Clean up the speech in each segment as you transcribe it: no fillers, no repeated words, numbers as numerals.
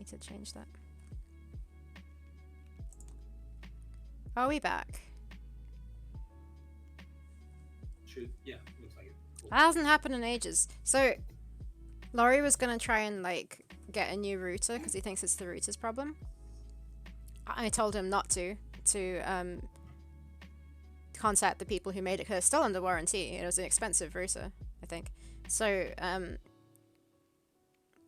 need to change that. Are we back? Yeah, looks like it. Cool. That hasn't happened in ages. So, Laurie was gonna try and like get a new router because he thinks it's the router's problem. I told him not to contact the people who made it because it's still under warranty. It was an expensive router, I think. So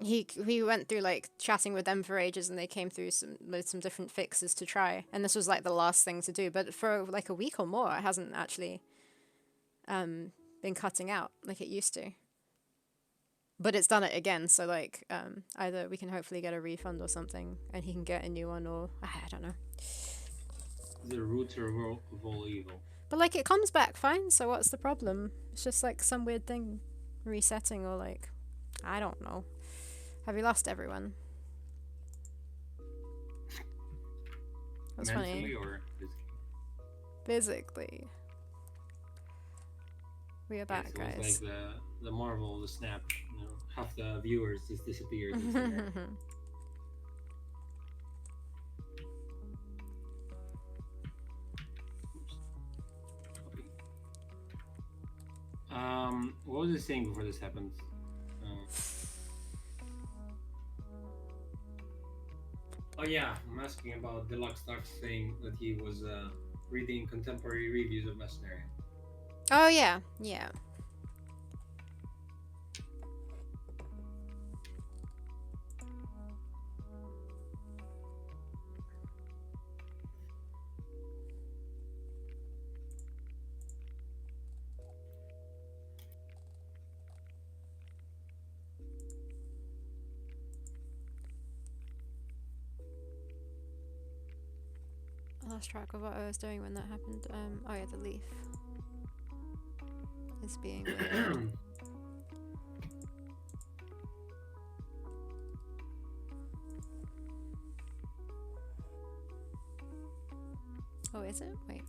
he went through like chatting with them for ages, and they came through some different fixes to try. And this was like the last thing to do. But for like a week or more, it hasn't actually been cutting out like it used to. But it's done it again, so like either we can hopefully get a refund or something, and he can get a new one, or I don't know. The router of all evil. But like it comes back fine, so what's the problem? It's just like some weird thing resetting, or like I don't know. Have you lost everyone? That's Mentally funny. or physically? Physically. We are back, It guys. was like the Marvel, the snap. You know, half the viewers just disappeared. What was I saying before this happened? Oh yeah, I'm asking about Deluxe Duck saying that he was reading contemporary reviews of Mercenary. Oh yeah, yeah. I lost track of what I was doing when that happened. Oh yeah, the leaf is being weird. Oh, is it? Wait.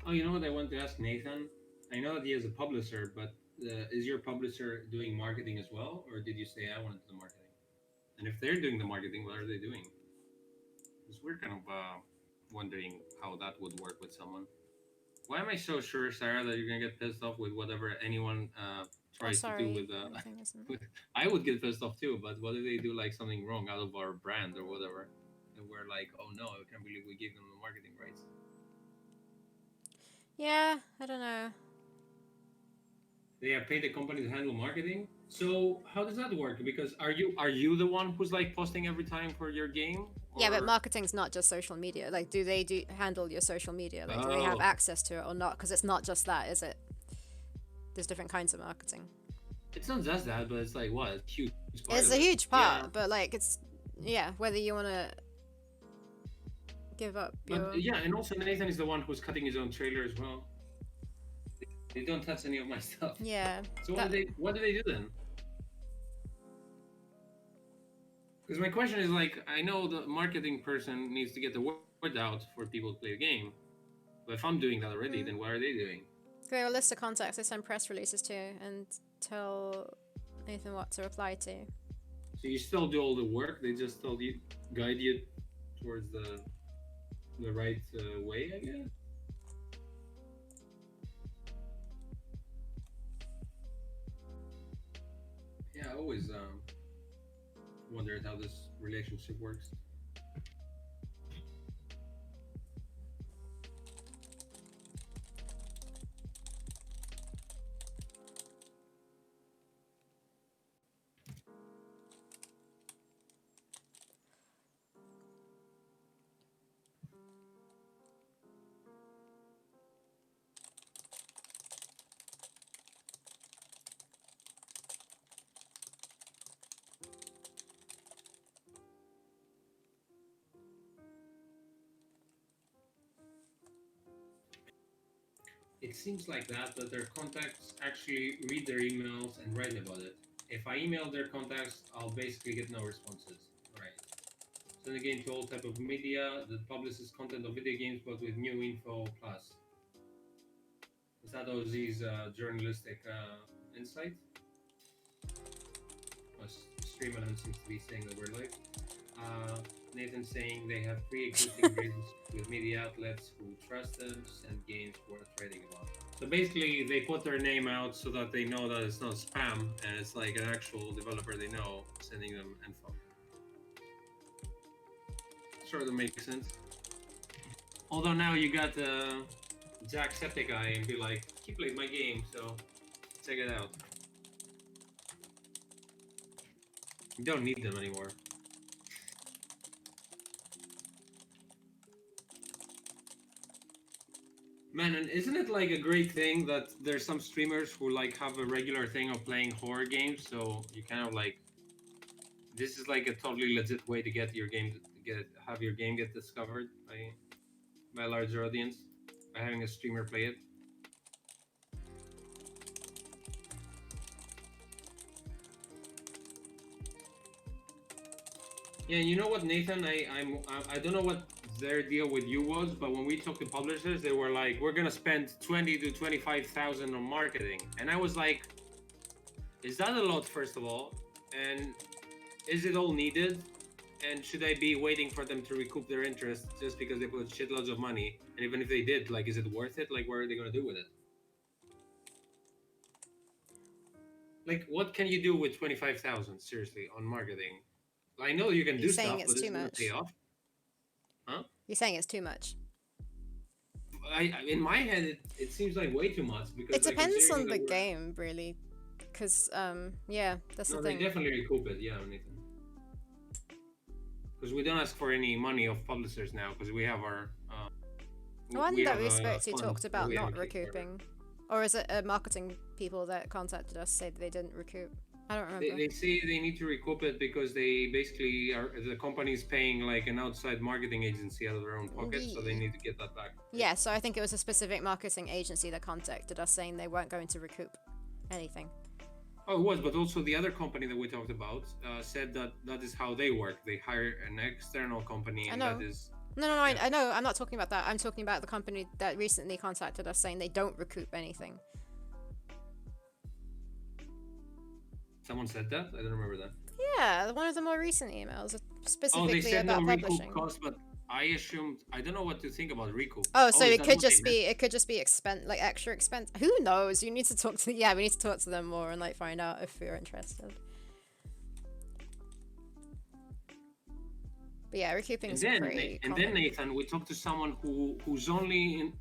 Oh, you know what I want to ask Nathan? I know that he is a publisher, but is your publisher doing marketing as well, or did you say I want to do the marketing? And if they're doing the marketing, what are they doing? Because we're kind of wondering how that would work with someone. Why am I so sure, Sarah, that you're gonna get pissed off with whatever anyone tries to do with? I would get pissed off too, but what if they do like something wrong out of our brand or whatever, and we're like, oh no, I can't believe we gave them the marketing rights. Yeah, I don't know. They have paid the company to handle marketing. So how does that work? Because are you the one who's like posting every time for your game? Or... Yeah, but marketing's not just social media. Like, do they handle your social media? Like, do they have access to it or not? Because it's not just that, is it? There's different kinds of marketing. It's not just that, but it's like what? It's huge. It's a huge part, but like it's whether you want to give up. Yeah, and also Nathan is the one who's cutting his own trailer as well. They don't touch any of my stuff. Yeah. So what do they do then? Because my question is like, I know the marketing person needs to get the word out for people to play the game, but if I'm doing that already, then what are they doing? They have a list of contacts they send press releases to and tell Nathan what to reply to. So you still do all the work? They just tell you, guide you towards the right way, I guess. Yeah, I always wondered how this relationship works. It seems like that their contacts actually read their emails and write about it. If I email their contacts, I'll basically get no responses. Right. Send the game to all type of media that publishes content of video games, but with new info plus. Is that these journalistic insight? Stream element seems to be saying that we're live. Nathan saying they have pre-existing agreements with media outlets who trust them to send games worth writing about. So basically, they put their name out so that they know that it's not spam and it's like an actual developer they know sending them info. Sort of makes sense. Although now you got Jacksepticeye and be like, he played my game, so check it out. You don't need them anymore. Man, and isn't it like a great thing that there's some streamers who like have a regular thing of playing horror games, so you kind of like, this is like a totally legit way to get your game have your game get discovered by a larger audience by having a streamer play it. Yeah, you know what, Nathan? I don't know what their deal with you was, but when we talked to publishers, they were like, "We're gonna spend 20 to 25,000 on marketing," and I was like, "Is that a lot? First of all, and is it all needed? And should I be waiting for them to recoup their interest just because they put shitloads of money? And even if they did, like, is it worth it? Like, what are they gonna do with it? Like, what can you do with 25,000 seriously on marketing? I know you can do stuff, but it's gonna pay off, huh?" You're saying it's too much. In my head, it seems like way too much because it depends like, on the game, really. Because yeah, that's the thing. They definitely recoup it, yeah, Nathan. Because we don't ask for any money of publishers now because we have our. The one that we spoke to talked about not recouping, or is it marketing people that contacted us say that they didn't recoup? I don't remember. They say they need to recoup it because they basically are, the company's paying like an outside marketing agency out of their own pocket, so they need to get that back. Yeah, so I think it was a specific marketing agency that contacted us saying they weren't going to recoup anything. Oh, it was, but also the other company that we talked about said that that is how they work. They hire an external company, and that is. No, yeah. I know. I'm not talking about that. I'm talking about the company that recently contacted us saying they don't recoup anything. Someone said that? I don't remember that. Yeah, one of the more recent emails specifically they said about no publishing. Recoup cost, but I assumed, I don't know what to think about recoup. Oh, so it could just be like extra expense. Who knows? You need to talk to we need to talk to them more and like find out if you're interested. But yeah, recouping is pretty common. Then Nathan, we talked to someone whose only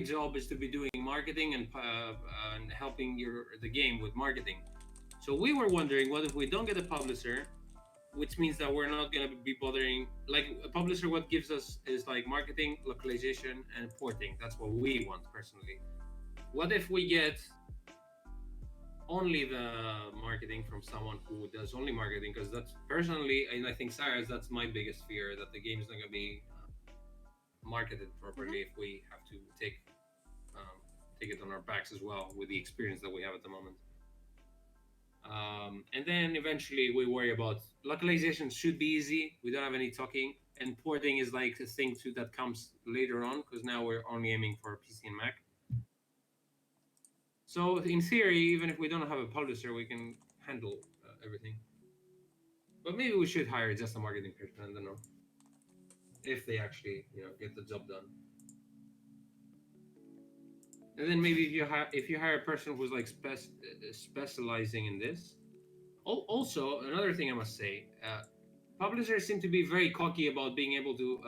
job is to be doing marketing and helping the game with marketing. So we were wondering, what if we don't get a publisher, which means that we're not going to be bothering, like a publisher, what gives us is like marketing, localization, and porting. That's what we want personally. What if we get only the marketing from someone who does only marketing? Because that's personally, and I think Sarah's, that's my biggest fear, that the game is not going to be marketed properly if we have to take it on our backs as well with the experience that we have at the moment. And then eventually we worry about localization. Should be easy. We don't have any talking, and porting is like a thing too that comes later on because now we're only aiming for PC and Mac. So in theory, even if we don't have a publisher, we can handle everything. But maybe we should hire just a marketing person. I don't know if they actually get the job done. And then maybe if you hire a person who's like specializing in this. Also, another thing I must say, publishers seem to be very cocky about being able to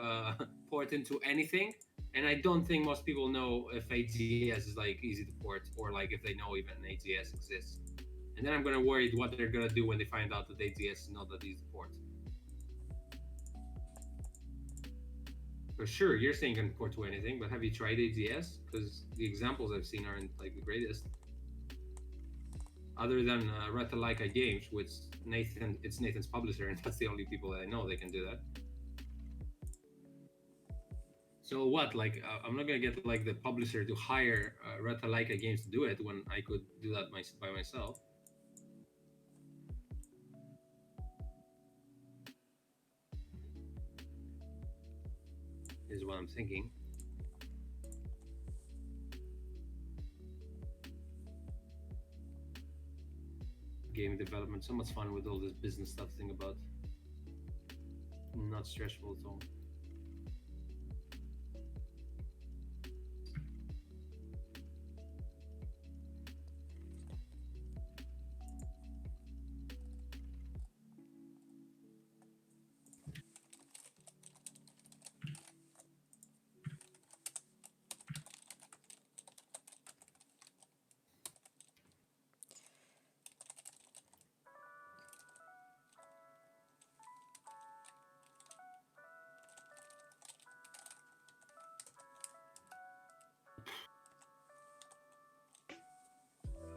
port into anything, and I don't think most people know if AGS is like easy to port, or like if they know even AGS exists. And then I'm gonna worry what they're gonna do when they find out that AGS is not that easy to port. For sure, you're saying you can port to anything, but have you tried AGS? Because the examples I've seen aren't like the greatest. Other than Ratalaika Games, which it's Nathan's publisher, and that's the only people that I know they can do that. So what? Like, I'm not gonna get like the publisher to hire Ratalaika Games to do it when I could do that by myself. is what I'm thinking. Game development, so much fun with all this business stuff thing about. Not stressful at all.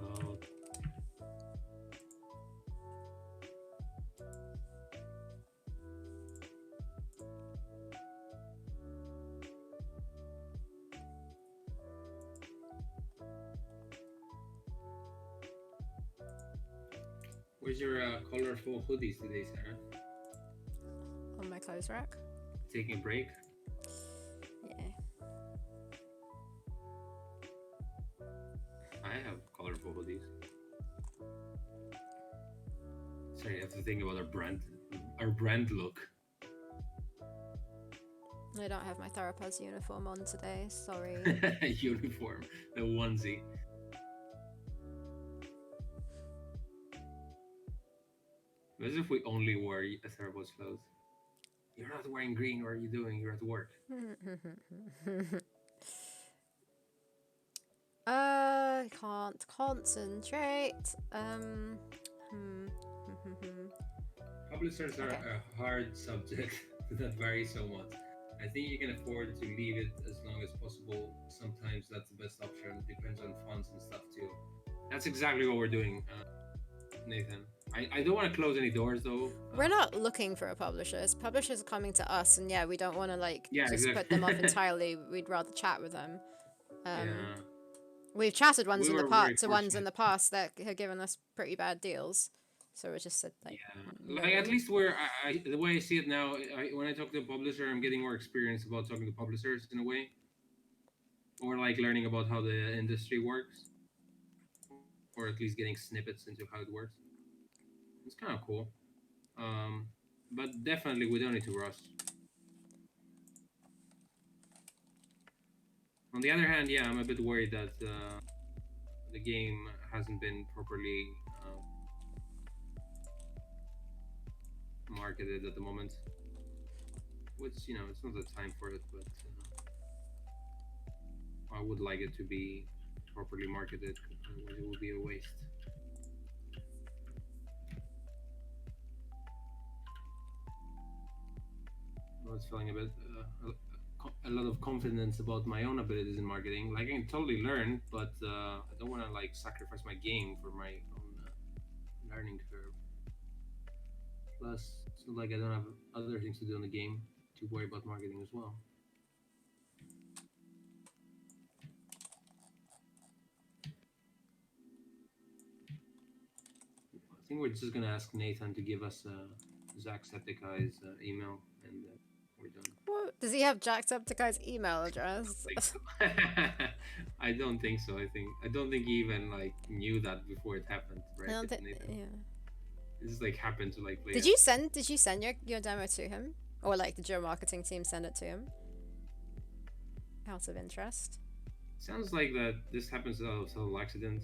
Oh, where's your colorful hoodies today, Sarah? On my clothes rack. Taking a break? Yeah. I have colorful hoodies. Sorry, I have to think about our brand look. I don't have my Theropods uniform on today. Sorry. Uniform, the onesie. As if we only wore Theropods clothes. You're not wearing green. What are you doing? You're at work. Can't concentrate. Publishers are Okay. a hard subject that varies so much. I think you can afford to leave it as long as possible. Sometimes that's the best option. Depends on funds and stuff too. That's exactly what we're doing, Nathan. I don't want to close any doors though. We're not looking for a publisher. Publishers are coming to us, and yeah, we don't want to Yeah, just exactly. put them off entirely. We'd rather chat with them. Yeah. We've chatted We were very to ones in fortunate. the past that have given us pretty bad deals. So we just said like, Yeah, like at no. least the way I see it now, when I talk to a publisher, I'm getting more experience about talking to publishers in a way, or like learning about how the industry works, or at least getting snippets into how it works. It's kind of cool. Um, but definitely we don't need to rush. On the other hand, yeah, I'm a bit worried that the game hasn't been properly marketed at the moment. Which it's not the time for it, but I would like it to be properly marketed. Otherwise, it would be a waste. I was feeling a bit a lot of confidence about my own abilities in marketing. Like I can totally learn, but I don't want to like sacrifice my game for my own learning curve. Plus, it's not like I don't have other things to do in the game to worry about marketing as well. I think we're just gonna ask Nathan to give us Jacksepticeye's email, and we're done. What? Does he have Jacksepticeye's email address? I don't think so. I don't think he even like knew that before it happened, right? I don't think. Nathan. Yeah. It just like happened to like play. Did you send your demo to him, or like did your marketing team send it to him? Out of interest. Sounds like that this happens out of total accident,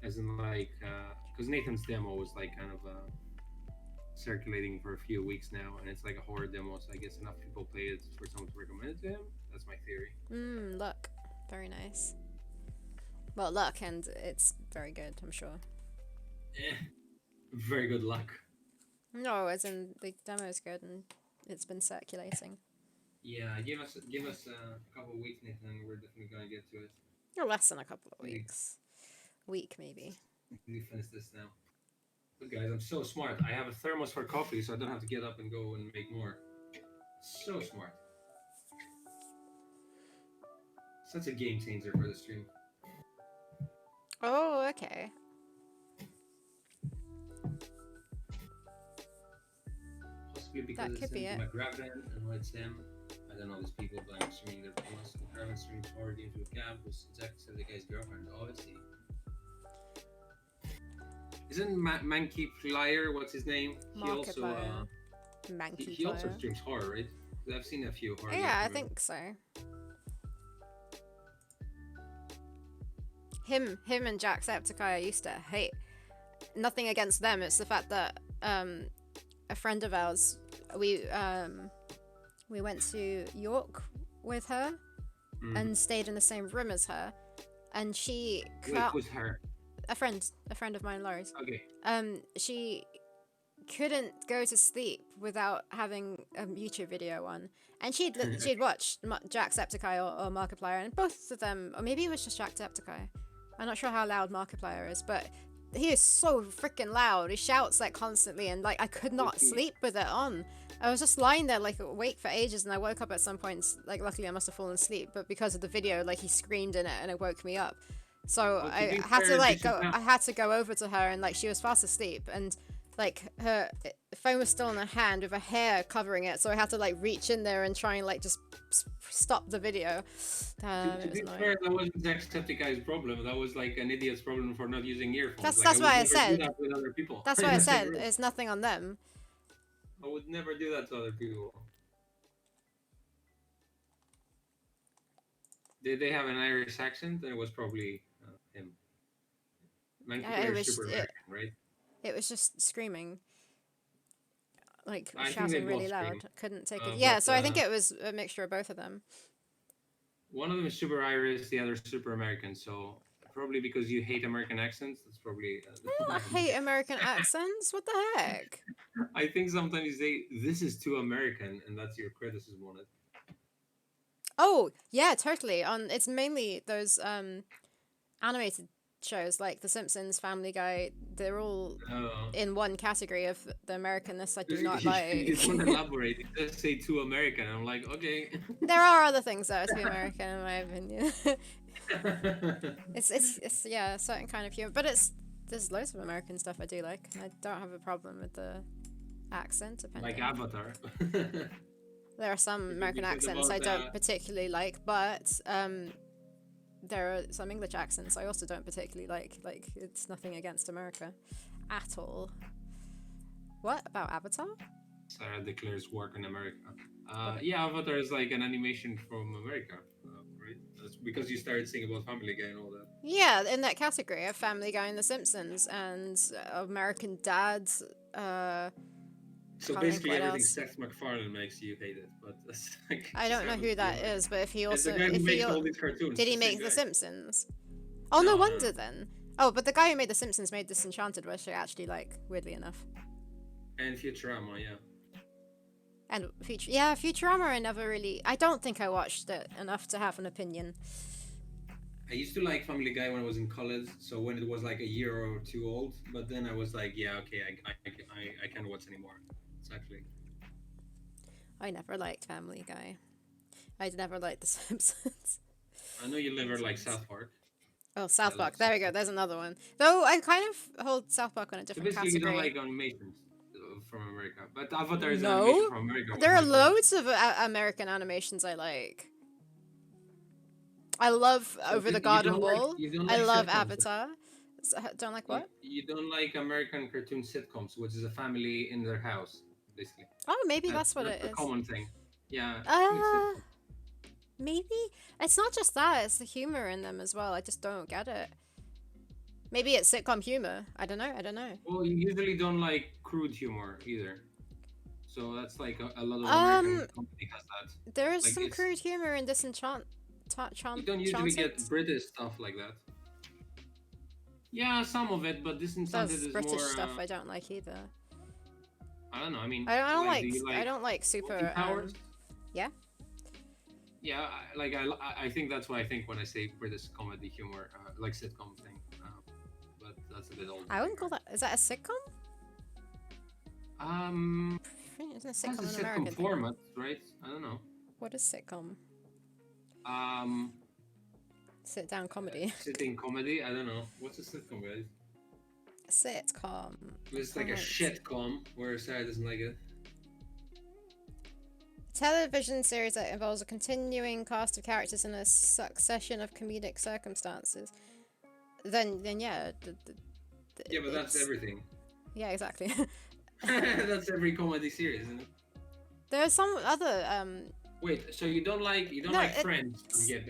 as in like because Nathan's demo was like kind of circulating for a few weeks now, and it's like a horror demo, so I guess enough people play it for someone to recommend it to him. That's my theory. Luck. Very nice. Well, luck, and it's very good, I'm sure. Very good luck. No, as in the demo is good and it's been circulating. Yeah, give us a couple of weeks, Nathan. We're definitely gonna get to it. Or less than a couple of weeks. Week maybe. We finish this now. Look, guys, I'm so smart. I have a thermos for coffee, so I don't have to get up and go and make more. So smart. Such a game changer for the stream. Oh, okay. Possibly because That it's could be into it. my grab and what's I don't know these people, but I'm assuming they're famous. Herman streams horror games with campus. Jacksepticeye's girlfriend. Oh, I see. Isn't Mankey Flyer? What's his name? He also Markiplier. Manky he also player. streams horror, right? 'Cause I've seen a few horror games Yeah, I from him. think so. Him and Jacksepticeye I used to hate. Nothing against them, it's the fact that a friend of ours, we went to York with her and stayed in the same room as her, and she Wait, who's her? a friend of mine, Laurie's. Okay. She couldn't go to sleep without having a YouTube video on, and she'd watched Jacksepticeye or Markiplier, and both of them, or maybe it was just Jacksepticeye. I'm not sure how loud Markiplier is, but he is so freaking loud. He shouts like constantly, and like I could not sleep with it on. I was just lying there like awake for ages, and I woke up at some points. Like luckily I must have fallen asleep, but because of the video, like he screamed in it, and it woke me up. So Well, to I be had to fair, like this is go. not- I had to go over to her, and like she was fast asleep, and like her phone was still in her hand with her hair covering it. So I had to like reach in there and try and like just stop the video. To be fair, that wasn't Jacksepticeye's problem. That was like an idiot's problem for not using earphones. That's like, why I would never said. do that with other people. That's why I said it's nothing on them. I would never do that to other people. Did they have an Irish accent? Then it was probably him. Mankey is super American, right? It was just screaming, like I think shouting they really both loud. scream. Couldn't take it. Yeah, But, so I think it was a mixture of both of them. one of them is super Irish, the other super American. So probably because you hate American accents, that's probably. I hate American accents. What the heck? I think sometimes you say this is too American, and that's your criticism on it. Oh yeah, totally. It's mainly those animated shows like The Simpsons, Family Guy. They're all in one category of the Americanness I do not like. You don't elaborate. You just say too American. I'm like, okay. There are other things that are too American in my opinion. it's yeah, a certain kind of humor, but there's loads of American stuff I do like. I don't have a problem with the accent. Depending. Like Avatar. There are some American accents I don't particularly like, but there are some English accents I also don't particularly like. Like, it's nothing against America at all. What about Avatar? Sarah declares work in America. Yeah, Avatar is like an animation from America, right? That's because you started saying about Family Guy and all that. Yeah, in that category of Family Guy and The Simpsons and American Dad. So basically, everything Seth MacFarlane makes you hate it, but that's like, I don't know who that is, but if he also the guy who makes all these cartoons, did he make The Simpsons? Oh, no wonder then. Oh, but the guy who made The Simpsons made Disenchanted, which I actually like, weirdly enough. And Futurama, yeah. And Futurama I don't think I watched it enough to have an opinion. I used to like Family Guy when I was in college, so when it was like a year or two old, but then I was like, yeah, okay, I can't watch anymore. Exactly. I never liked Family Guy. I never liked The Simpsons. I know you never like South Park. Oh, South Park. There we go. There's another one. Though I kind of hold South Park on a different category. You don't like animations from America, but Avatar is an animation from America. There are loads of American animations I like. I love Over the Garden Wall. I love Avatar. Don't like what? You don't like American cartoon sitcoms, which is a family in their house, basically. Oh, maybe that's what it is. A common thing. Yeah. Maybe it's not just that; it's the humor in them as well. I just don't get it. Maybe it's sitcom humor. I don't know. Well, you usually don't like crude humor either. So that's like a lot of American comedy has that. There is some crude humor in Disenchanted. You don't usually get British stuff like that. Yeah, some of it, but Disenchanted is British more, stuff I don't like either. I don't know. I mean, I don't like super. Yeah. Yeah, I think that's what I think when I say British comedy humor, like sitcom thing. But that's a bit old. I wouldn't call that. Is that a sitcom? Isn't a sitcom that's a an American format, right? I don't know. What is sitcom? Sit down comedy. Sitting comedy? I don't know. What's a sitcom, guys? Sitcom. It's like a shitcom where Sarah doesn't like it. television series that involves a continuing cast of characters in a succession of comedic circumstances. Then yeah, Yeah, but that's it's everything. yeah, exactly. That's every comedy series, isn't it? There are some other Wait, so you don't no, like Friends?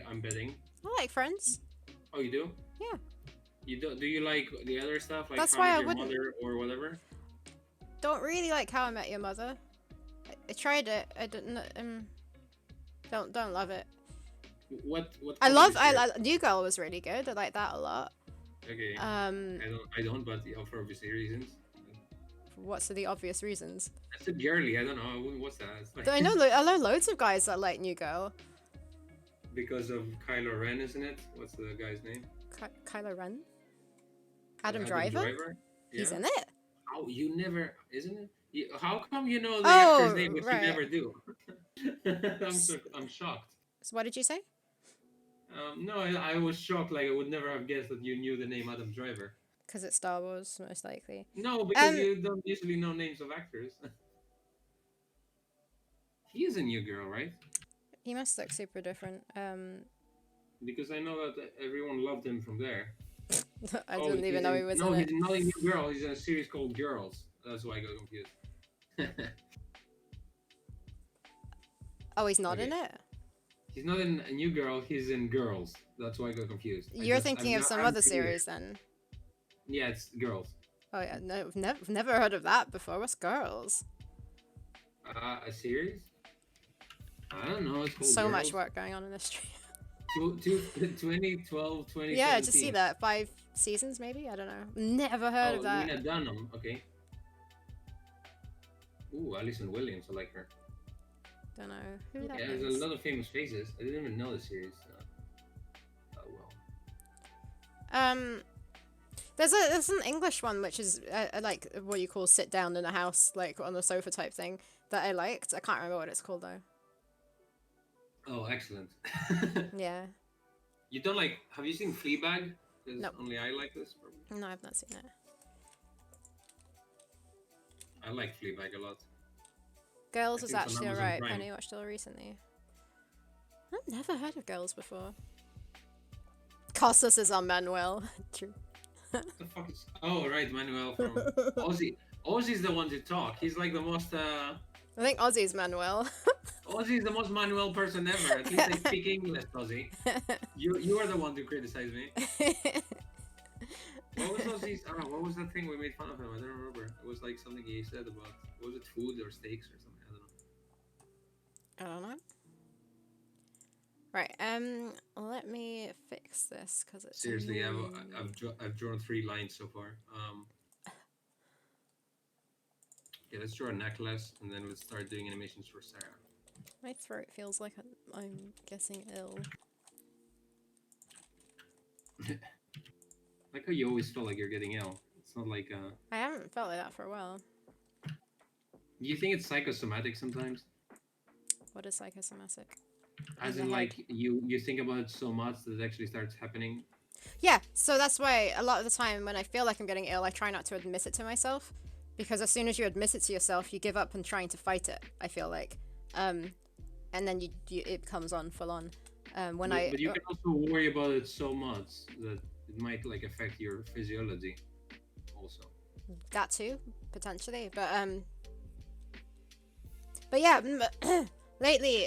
I'm betting. I like Friends. Oh, you do? Yeah, You do you like the other stuff like that's How I why Met I Your wouldn't. Mother or whatever? Don't really like How I Met Your Mother. I tried it. I didn't. Don't love it. What I comedy love. series? New Girl was really good. I like that a lot. Okay, Um, I don't, but for obvious reasons. what's the obvious reasons? That's a girly. I don't know. What's that? It's like I know loads of guys that like New Girl. because of Kylo Ren, isn't it? What's the guy's name? Kylo Ren. Adam Driver. He's Yeah. in it. How you never? Isn't it? How come you know the actor's Oh name but you right. never do? I'm shocked. So what did you say? No, I was shocked. Like I would never have guessed that you knew the name Adam Driver. Because it's Star Wars, most likely. No, because you don't usually know names of actors. He is a new girl, right? He must look super different. Because I know that everyone loved him from there. I Oh, didn't even know he was in he's it. not a new girl. He's in a series called Girls. That's why I got confused. Oh, he's not Okay. in it. He's not in a new girl. He's in Girls. That's why I got confused. You're thinking of some other series then. Yeah, it's Girls. Oh yeah, no, never heard of that before. What's Girls? A series? I don't know. It's called So Girls. much work going on in this stream. 2012, 2017. Yeah, just see that 5 seasons maybe. I don't know. Never heard of that. Lena Dunham. Okay. Ooh, Alison Williams. I like her. Don't know who that Yeah, is. there's a lot of famous faces. I didn't even know the series. Oh well. There's an English one which is like what you call sit down in a house, like on the sofa type thing that I liked. I can't remember what it's called though. Oh, excellent. Yeah. You don't like? Have you seen Fleabag? Because Nope. only I like this. Probably. No, I've not seen it. I like Fleabag a lot. Girls I was think it's on actually Amazon alright. Prime. Penny watched it recently. I've never heard of Girls before. Costas is on Manuel. True. What the fuck is? Oh right, Manuel from Aussie. Aussie's the one to talk. He's like the most. I think Aussie's Manuel. Aussie's the most Manuel person ever. At least they speak English, Aussie. You are the one to criticize me. What was Aussie's? What was that thing we made fun of him? I don't remember. It was like something he said about. Was it food or steaks or something? I don't know. I don't know. Right, let me fix this because it's Seriously, annoying. I've drawn 3 lines so far. Okay, let's draw a necklace and then let's start doing animations for Sarah. My throat feels like I'm getting ill. Like how you always feel like you're getting ill. It's not like I haven't felt like that for a while. Do you think it's psychosomatic sometimes? What is psychosomatic? As in, like you think about it so much that it actually starts happening. Yeah, so that's why a lot of the time when I feel like I'm getting ill, I try not to admit it to myself, because as soon as you admit it to yourself, you give up on trying to fight it. I feel like, and then it comes on full on. But you can also worry about it so much that it might like affect your physiology, also. That too, potentially, but yeah.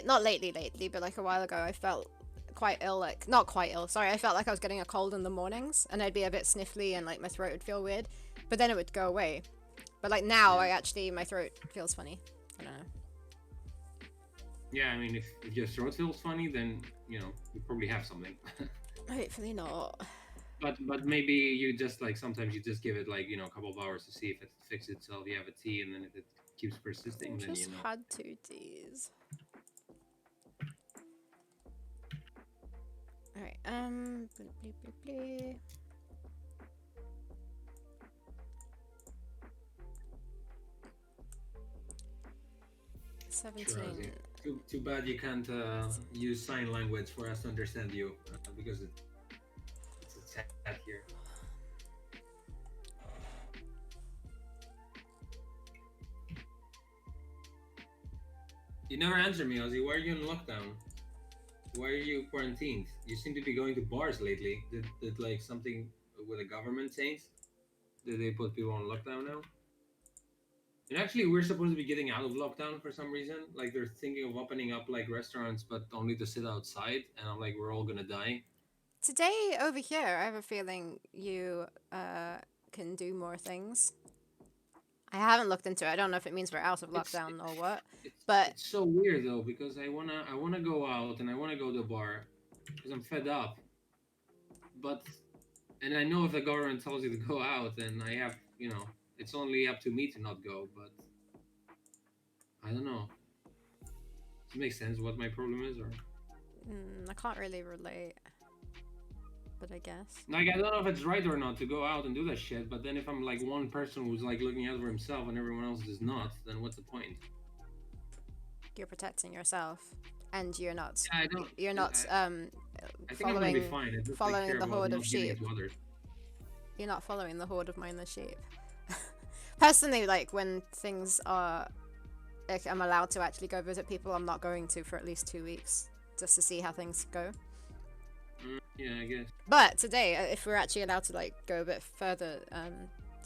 Not lately, but like a while ago, I felt quite ill, like, not quite ill, sorry, I felt like I was getting a cold in the mornings, and I'd be a bit sniffly, and like my throat would feel weird, but then it would go away. But like now, my throat feels funny. I don't know. Yeah, I mean, if your throat feels funny, then, you probably have something. Hopefully not. But maybe you just, like, sometimes you just give it, like, a couple of hours to see if it fixes itself. You have a tea, and then if it keeps persisting, I then just had 2 teas. Alright, blah, blah, blah, blah. Sure, 17. too bad you can't use sign language for us to understand you, because it's a chat here. You never answer me, Ozzy. Why are you in lockdown? Why are you quarantined? You seem to be going to bars lately. Did like something with the government change? Did they put people on lockdown now? And actually, we're supposed to be getting out of lockdown for some reason. Like they're thinking of opening up like restaurants, but only to sit outside. And I'm like, we're all gonna die. Today over here, I have a feeling you can do more things. I haven't looked into it. I don't know if it means we're out of It's lockdown or what, it's but it's so weird though because I wanna go out and I wanna go to a bar because I'm fed up. But and I know if the government tells you to go out, then I have it's only up to me to not go. But I don't know. Does it make sense what my problem is, or I can't really relate. But I guess like I don't know if it's right or not to go out and do that shit. But then if I'm like one person who's like looking out for himself and everyone else is not, then what's the point? you're protecting yourself, and you're not. Yeah, I don't. You're not I think I'm gonna be following fine. I just like following care the about horde of not giving sheep. it to others. You're not following the horde of mindless sheep. Personally, like when things are, like I'm allowed to actually go visit people, I'm not going to for at least 2 weeks just to see how things go. Yeah, I guess. But today, if we're actually allowed to like go a bit further,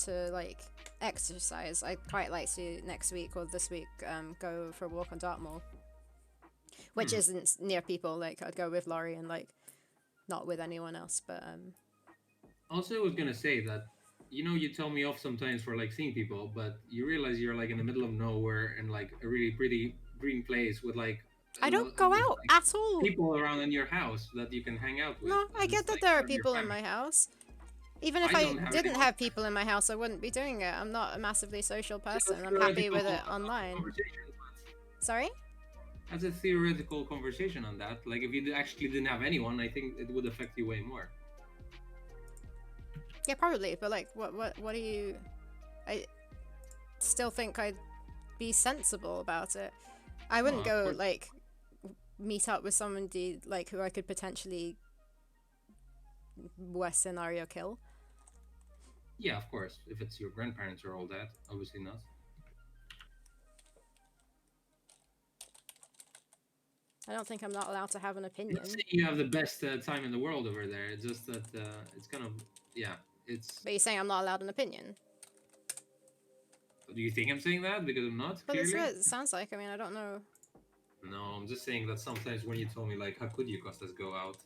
to like exercise, I'd quite like to next week or this week go for a walk on Dartmoor, which isn't near people. Like I'd go with Laurie and like not with anyone else. But Also, I was gonna say that you tell me off sometimes for like seeing people, but you realize you're like in the middle of nowhere and like a really pretty green place with like I don't go with out like at all. people around in your house that you can hang out with, No, I and get it's that like there are part of your people in family. my house. Even if I I don't have didn't anyone. have people in my house, I wouldn't be doing it. I'm not a massively social That's a person. I'm happy theoretical with it online. conversation. Sorry? That's a theoretical conversation on that. Like, if you actually didn't have anyone, I think it would affect you way more. Yeah, probably. But like, what do you? I still think I'd be sensible about it. I wouldn't Well, of go course. like meet up with somebody like who I could potentially worst scenario kill. Yeah, of course. If it's your grandparents or all that, obviously not. I don't think I'm not allowed to have an I'm not opinion. saying you have the best time in the world over there. It's just that it's kind of yeah. It's. But you're saying I'm not allowed an opinion. Do you think I'm saying that because I'm not But that's what clearly? it sounds like. I mean, I don't know. No, I'm just saying that sometimes when you told me like, how could you, Costas, go out?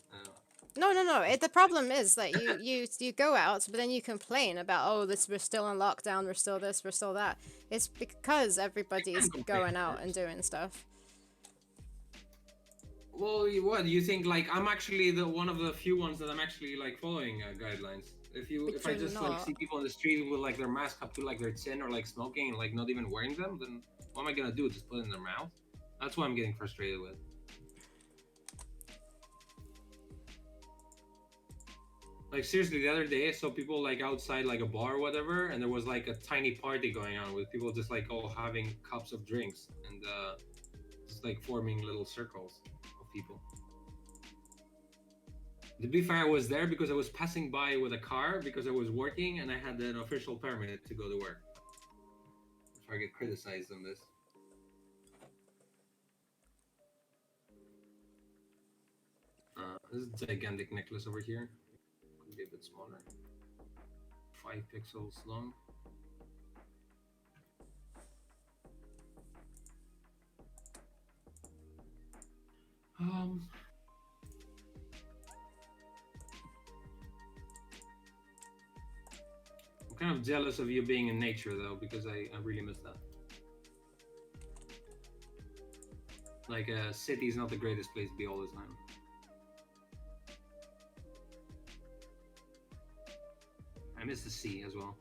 No, no, no. The problem is that you go out, but then you complain about, oh, this we're still in lockdown, we're still this, we're still that. It's because I everybody's can complain, going of out and course. doing stuff. Well, what you think? Like, I'm actually the one of the few ones that I'm actually like following guidelines. But If I you're just like not. see people on the street with like their mask up to like their chin or like smoking and like not even wearing them, then what am I gonna do? Just put it in their mouth? That's what I'm getting frustrated with. Like seriously, the other day I saw people like outside like a bar or whatever, and there was like a tiny party going on with people just like all having cups of drinks and just like forming little circles of people. To be fair, I was there because I was passing by with a car because I was working and I had an official permit to go to work. If I get criticized on this. This is a gigantic necklace over here. Could be a bit smaller. 5 pixels long. Um, I'm kind of jealous of you being in nature though because I really miss that. Like a city is not the greatest place to be all the time. I miss the sea as well.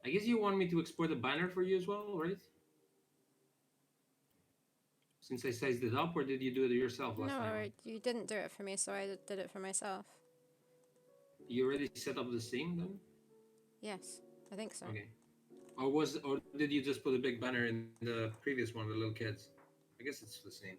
I guess you want me to export a banner for you as well, right? Since I sized it up, or did you do it yourself last time? No, you didn't do it for me, so I did it for myself. You already set up the scene then? Yes, I think so. Okay. Or did you just put a big banner in the previous one with little kids? I guess it's the same.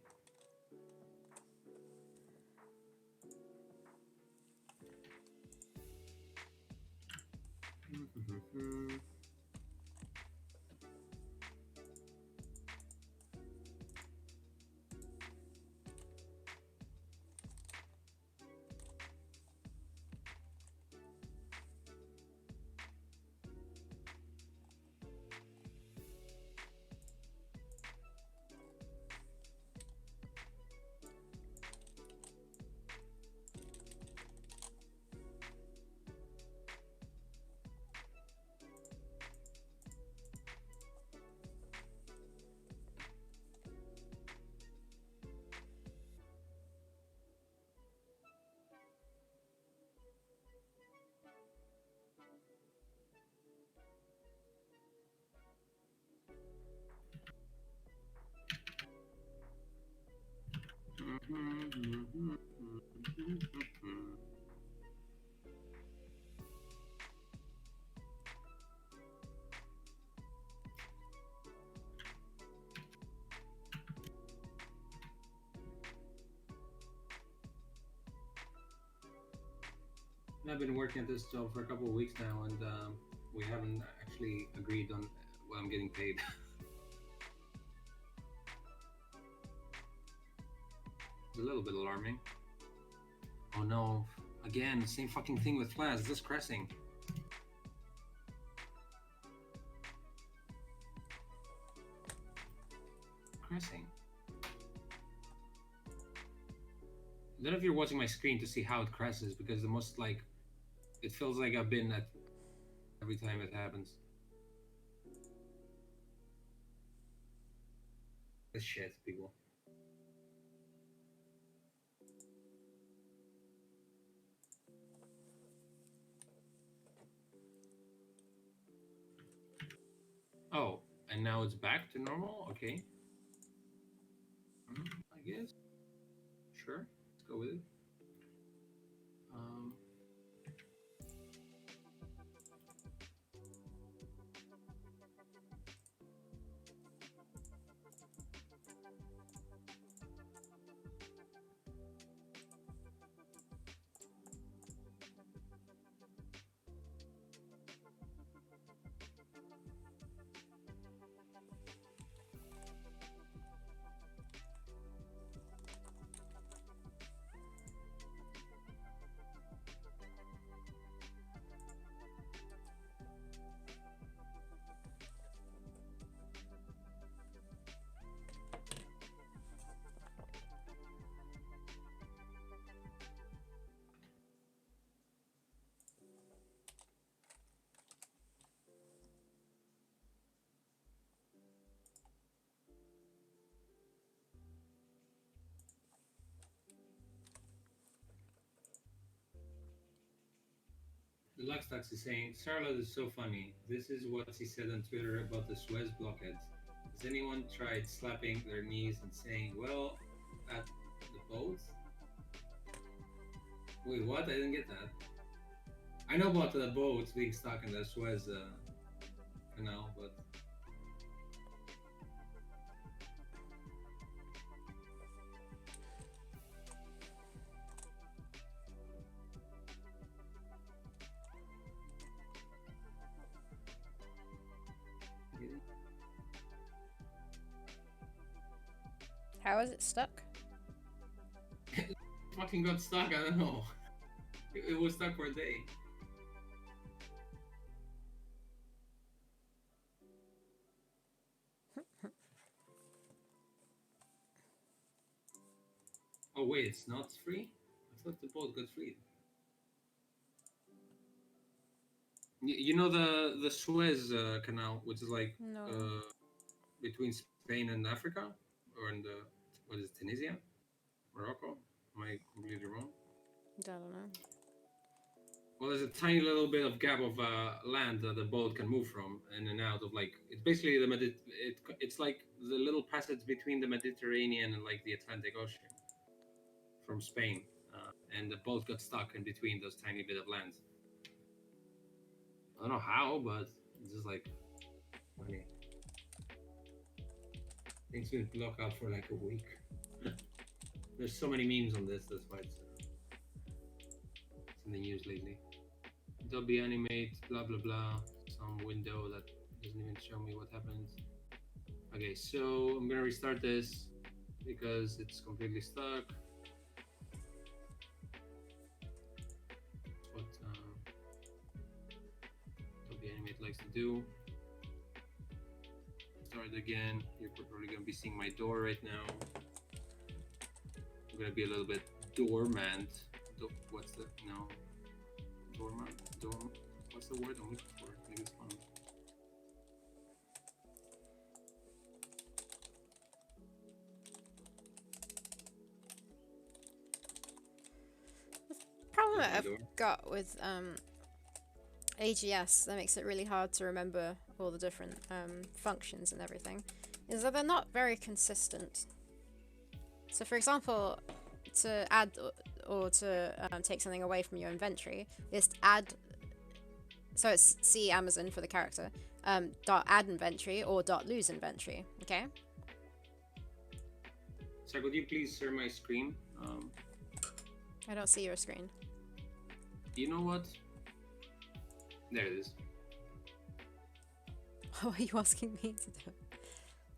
I've been working at this job for a couple of weeks now, and we haven't actually agreed on what I'm getting paid. It's a little bit alarming. Oh no! Again, same fucking thing with plants. It's just crashing. Crashing. I don't know if you're watching my screen to see how it crashes, because the most like it feels like I've been at every time it happens. This shit, people. Oh, and now it's back to normal? Okay. I guess. Sure. Let's go with it. Um, the Luxtax is saying, Charlotte is so funny. This is what he said on Twitter about the Suez blockheads. Has anyone tried slapping their knees and saying, well, at the boat? Wait, what? I didn't get that. I know about the boats being stuck in the Suez canal, but How is it stuck? fucking got stuck. I don't know. It was stuck for a day. Oh wait, it's not free. I thought the boat got freed. You know the Suez Canal, which is like No, between Spain and Africa, or in the what is it, Tunisia, Morocco? Am I completely wrong? I don't know. Well, there's a tiny little bit of gap of land that the boat can move from in and out of. Like it's basically it's like the little passage between the Mediterranean and like the Atlantic Ocean from Spain, and the boat got stuck in between those tiny bit of lands. I don't know how, but it's just like funny. Things been blocked out for like a week. There's so many memes on this. That's why it's in the news lately. Adobe Animate, blah blah blah. Some window that doesn't even show me what happens. Okay, so I'm gonna restart this because it's completely stuck. What Adobe Animate likes to do. Start again. You're probably gonna be seeing my door right now. I'm gonna be a little bit dormant. What's the no? Dormant. What's the word I'm looking for? Maybe it's fun. Problem that I've got with AGS that makes it really hard to remember all the different functions and everything is that they're not very consistent. So for example, to add or to take something away from your inventory is add, so it's C Amazon for the character, dot add inventory or dot lose inventory, okay? So could you please share my screen? I don't see your screen. You know what? There it is. What are you asking me to do?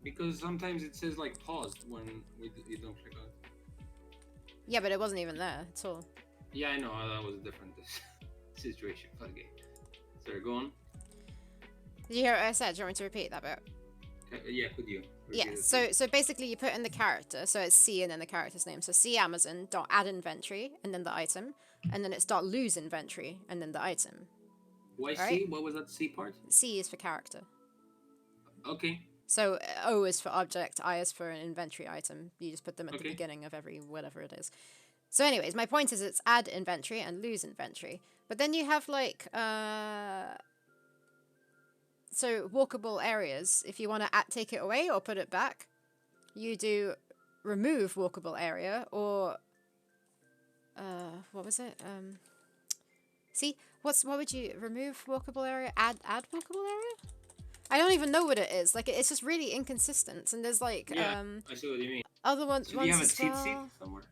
Because sometimes it says like paused when you don't click on it. Yeah, but it wasn't even there at all. Yeah, I know, that was a different situation. Okay. Sorry, go on. Did you hear what I said? Do you want me to repeat that bit? Yeah, could you? Yeah, so basically you put in the character, so it's C and then the character's name. So C Amazon dot add inventory and then the item, and then it's dot lose inventory and then the item. Why right? C? What was that C part? C is for character. Okay. So O is for object, I is for an inventory item. You just put them at the Okay. beginning of every whatever it is. So anyways, my point is it's add inventory and lose inventory. But then you have like so walkable areas. If you want to take it away or put it back, you do remove walkable area or what was it? See, what would you remove walkable area? Add walkable area? I don't even know what it is. Like it's just really inconsistent. And there's like Yeah, I see what you mean. other ones. So do you have a as cheat well. sheet somewhere?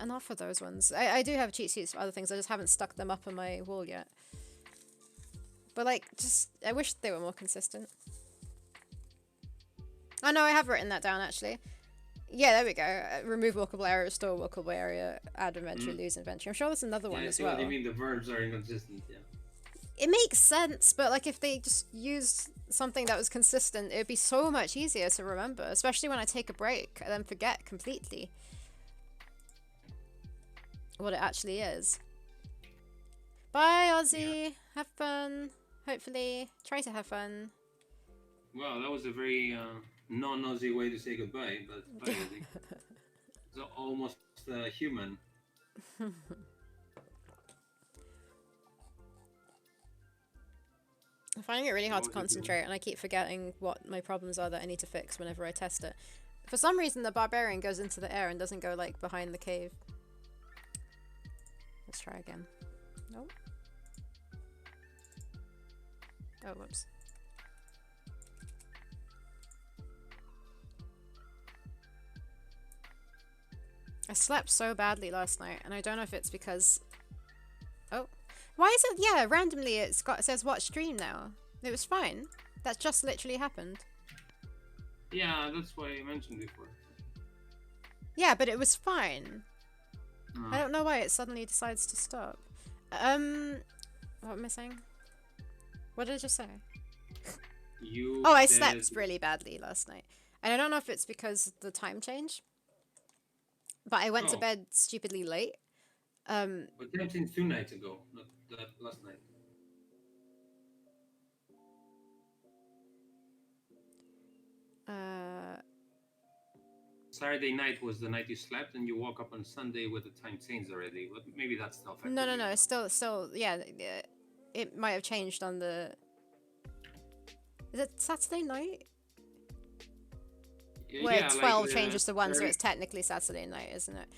Not for those ones. I do have cheat sheets for other things. I just haven't stuck them up on my wall yet. But like, just I wish they were more consistent. Oh no, I have written that down actually. Yeah, there we go. Remove walkable area, restore walkable area, add inventory, lose inventory. I'm sure there's another one as well. What do you mean? The verbs are inconsistent. Yeah. It makes sense, but like if they just used something that was consistent, it would be so much easier to remember. Especially when I take a break, I then forget completely what it actually is. Bye, Ozzy. Yeah. Have fun. Hopefully, try to have fun. Well, that was a very non-Aussie way to say goodbye, but bye, Ozzy. It's almost human. I'm finding it really hard to concentrate, and I keep forgetting what my problems are that I need to fix whenever I test it. For some reason, the barbarian goes into the air and doesn't go like behind the cave. Let's try again. Nope. Oh, whoops. I slept so badly last night, and I don't know if it's because... Oh. Why is it... Yeah, randomly it says watch stream now. It was fine. That's just literally happened. Yeah, that's what I mentioned before. Yeah, but it was fine. I don't know why it suddenly decides to stop. What am I saying? What did I just say? I slept really badly last night. And I don't know if it's because the time change. But I went to bed stupidly late. But time changed 2 nights ago, not last night. Saturday night was the night you slept, and you woke up on Sunday with the time changed already. But maybe that's still affected. No. It's still, yeah. It might have changed on the. Is it Saturday night? Where 12 changes to 1, so it's technically Saturday night, isn't it?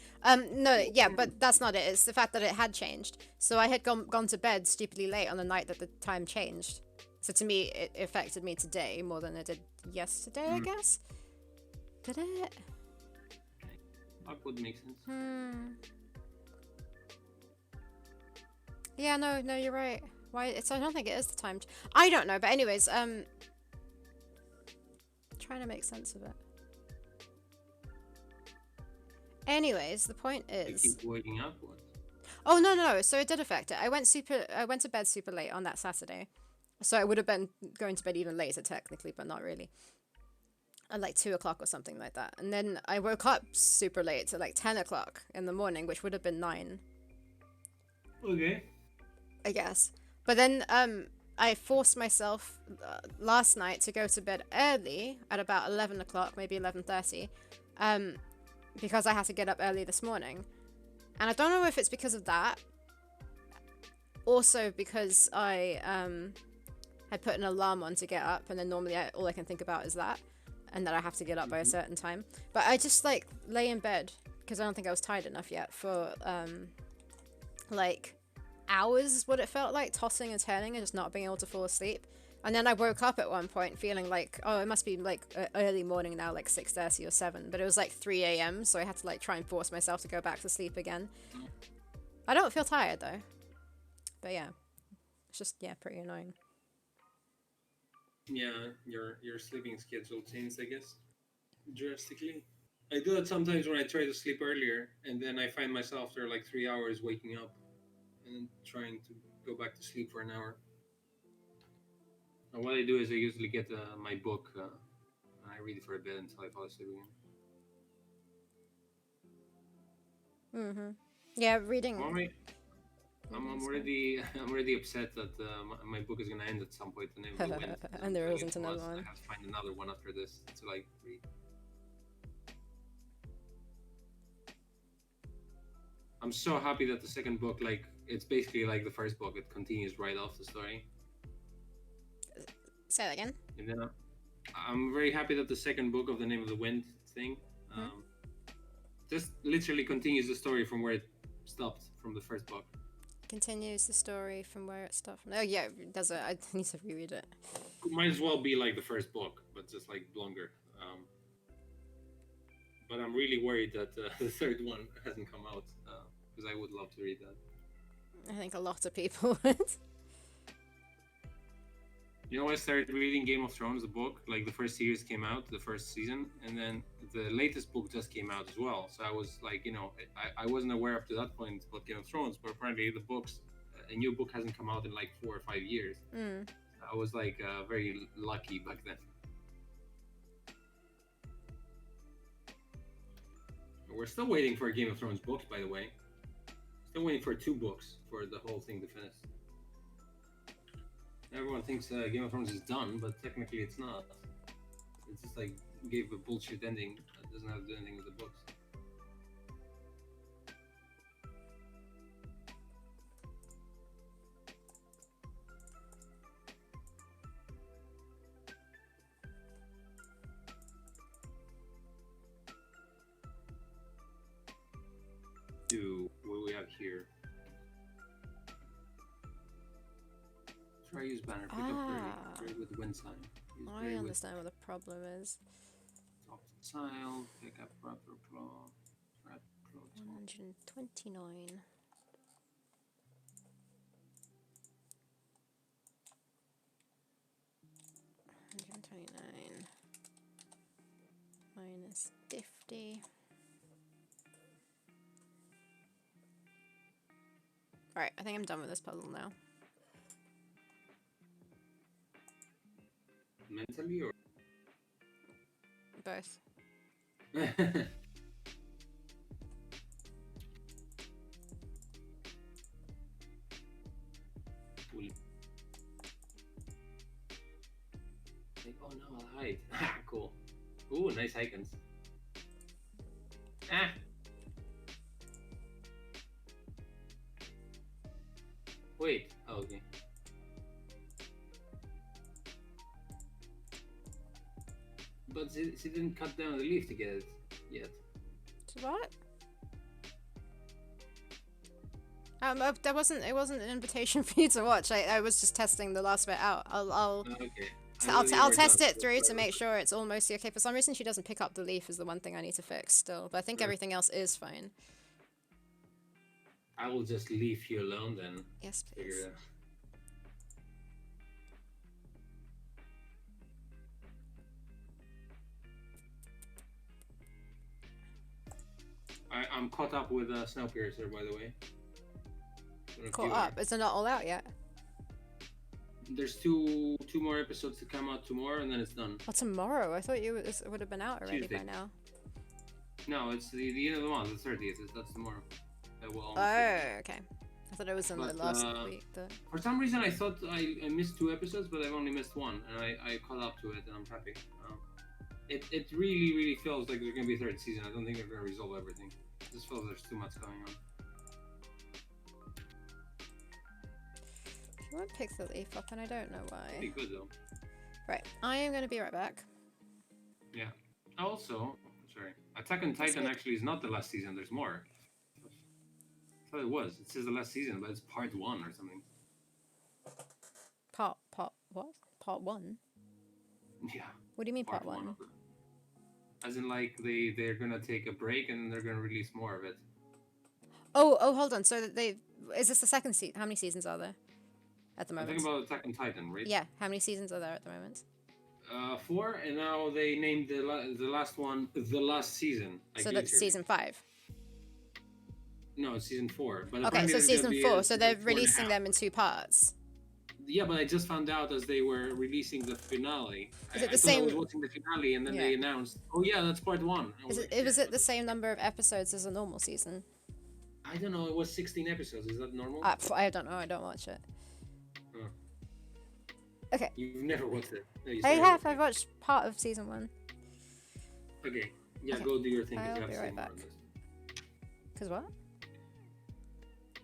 No, yeah, but that's not it. It's the fact that it had changed. So I had gone to bed stupidly late on the night that the time changed. So to me, it affected me today more than it did yesterday, I guess. Did it? That would make sense. Yeah, no, no, you're right. Why? It's. I don't think it is the time. I don't know, but anyways, trying to make sense of it. Anyways, the point You is. keep waking up. What? Oh no, no, no. So it did affect it. I went to bed super late on that Saturday, so I would have been going to bed even later technically, but not really. At like 2 o'clock or something like that, and then I woke up super late, at like 10 o'clock in the morning, which would have been 9, Okay. I guess. But then I forced myself last night to go to bed early at about 11 o'clock, maybe 11:30, um, because I had to get up early this morning. And I don't know if it's because of that. Also because I had put an alarm on to get up, and then normally all I can think about is that, and that I have to get up by a certain time. But I just like lay in bed because I don't think I was tired enough yet for like hours is what it felt like, tossing and turning and just not being able to fall asleep. And then I woke up at one point feeling like, oh, it must be like early morning now, like 6:30 or 7. But it was like 3 a.m. So I had to like try and force myself to go back to sleep again. I don't feel tired though. But yeah, it's just, yeah, pretty annoying. Yeah, your sleeping schedule changed, I guess, drastically. I do that sometimes when I try to sleep earlier, and then I find myself after like 3 hours waking up and trying to go back to sleep for an hour. And what I do is I usually get my book and I read it for a bit until I fall asleep again. Mm-hmm. Yeah, Well, I'm reading's good. already I'm already upset that my book is gonna end at some point. The Name of the Wind. I'm And there telling you isn't it another was. I one. have to find another one after this to like read. I'm so happy that the second book, like, it's basically like the first book. It continues right off the story. Say that again. And then I'm very happy that the second book of the Name of the Wind thing Hmm? just literally continues the story from where it stopped from the first book. Continues the story from where it stopped. Oh yeah, it does it. I need to reread it. Might as well be like the first book, but just like longer. But I'm really worried that the third one hasn't come out because I would love to read that. I think a lot of people would. You know, I started reading Game of Thrones, the book. Like the first series came out, the first season, and then the latest book just came out as well. So I was like, you know, I wasn't aware up to that point about Game of Thrones, but apparently the books, a new book hasn't come out in like 4 or 5 years. Mm. I was like very lucky back then. We're still waiting for Game of Thrones books, by the way. Still waiting for 2 books for the whole thing to finish. Everyone thinks Game of Thrones is done, but technically it's not. It's just like gave a bullshit ending that doesn't have to do anything with the books. Do what we have here. Try use banner, pick up early, trade with wind sign. Use I trade with understand what the problem is. top tile, pick up raptor claw, rat claw top. 129. Minus 50. Alright, I think I'm done with this puzzle now. Mentally or Both. cool. Like, oh no, I'll hide. Cool. Ooh, nice icons. Ah. Wait. Oh, okay. But she didn't cut down the leaf to get it yet. So what? That wasn't. It wasn't an invitation for you to watch. I was just testing the last bit out. Okay. I'll test it through to make sure it's all mostly okay. For some reason, she doesn't pick up the leaf is the one thing I need to fix still. But I think everything else is fine. I will just leave you alone then. Yes, Figure please. it out. I'm caught up with Snowpiercer, by the way. Don't know if Caught you up. are. Is it not all out yet? There's two more episodes to come out tomorrow, and then it's done. Oh, tomorrow. I thought it would have been out already Tuesday. by now. No, it's the end of the month, the 30th. That's tomorrow. That will almost Oh, okay. I thought it was in the But, last week. For some reason, I thought I missed 2 episodes, but I've only missed 1, and I caught up to it, and I'm happy. It really feels like there's gonna be a 3rd season. I don't think they're gonna resolve everything. It just feels there's too much going on. I won't pick the leaf up, and I don't know why. Pretty good though. Right, I am going to be right back. Yeah. Also, sorry, Attack on Titan good. actually is not the last season. There's more. I thought it was. It says the last season, but it's part 1 or something. Part what? Part 1? Yeah. What do you mean part 1? As in, like they're gonna take a break and they're gonna release more of it. Oh, hold on. So that is this the second season? How many seasons are there at the I'm moment? talking about Attack on Titan, right? Yeah. How many seasons are there at the moment? 4, and now they named the last one the last season. So that's season 5. No, it's season 4. But Okay, so season 4. So they're releasing them in 2 parts. Yeah, but I just found out as they were releasing the finale. Is it the I same? I was watching the finale, and then they announced, "Oh yeah, that's part 1." Was it the same number of episodes as a normal season? I don't know. It was 16 episodes. Is that normal? I don't know. I don't watch it. Oh. Okay. You've never watched it. No, I have. I've watched part of season 1. Okay. Yeah, Okay. go do your thing. I'll be right back. Because what?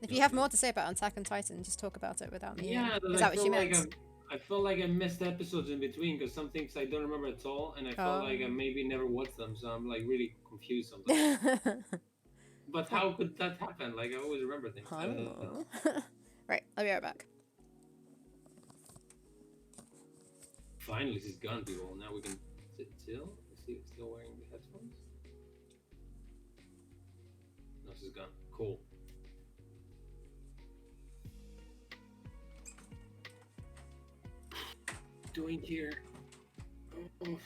If you have more to say about Attack on Titan, just talk about it without me. Yeah, is that what you meant? I felt like I missed episodes in between because some things I don't remember at all, and I felt like I maybe never watched them, so I'm like really confused sometimes. But how could that happen? Like I always remember things. I don't know. Right, I'll be right back. Finally, she's gone, people. Now we can sit still. Is she still wearing the headphones? No, she's gone. Cool. Doing here? Oh.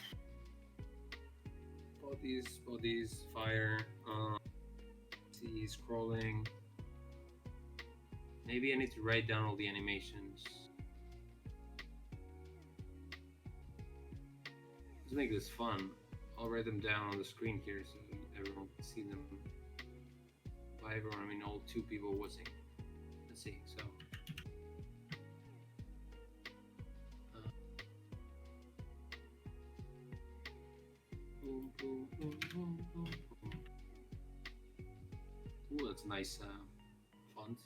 Bodies, fire. See, scrolling. Maybe I need to write down all the animations. Let's make this fun. I'll write them down on the screen here so everyone can see them. By everyone, I mean all 2 people watching. Let's see. So. Ooh, that's nice font.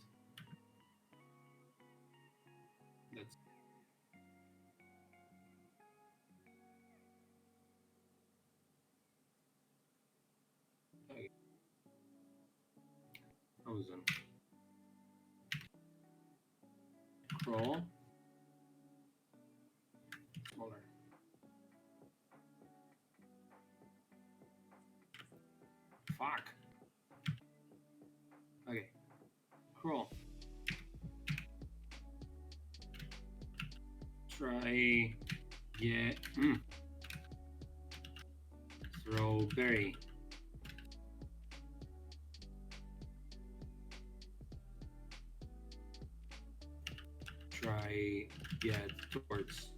That's okay. Frozen. Crawl. Smaller. Fuck. Okay. Crawl. Try. Yeah. Strawberry. Try. Get towards.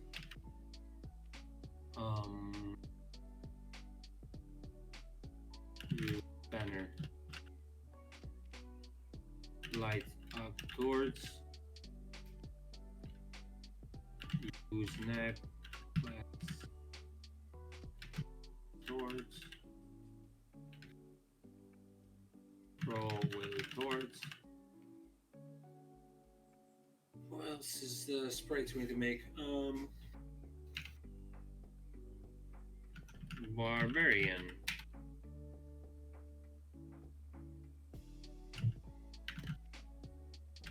Banner. Light up towards. Use neck. Towards. Roll with towards. What else is the sprites we need to make? Barbarian.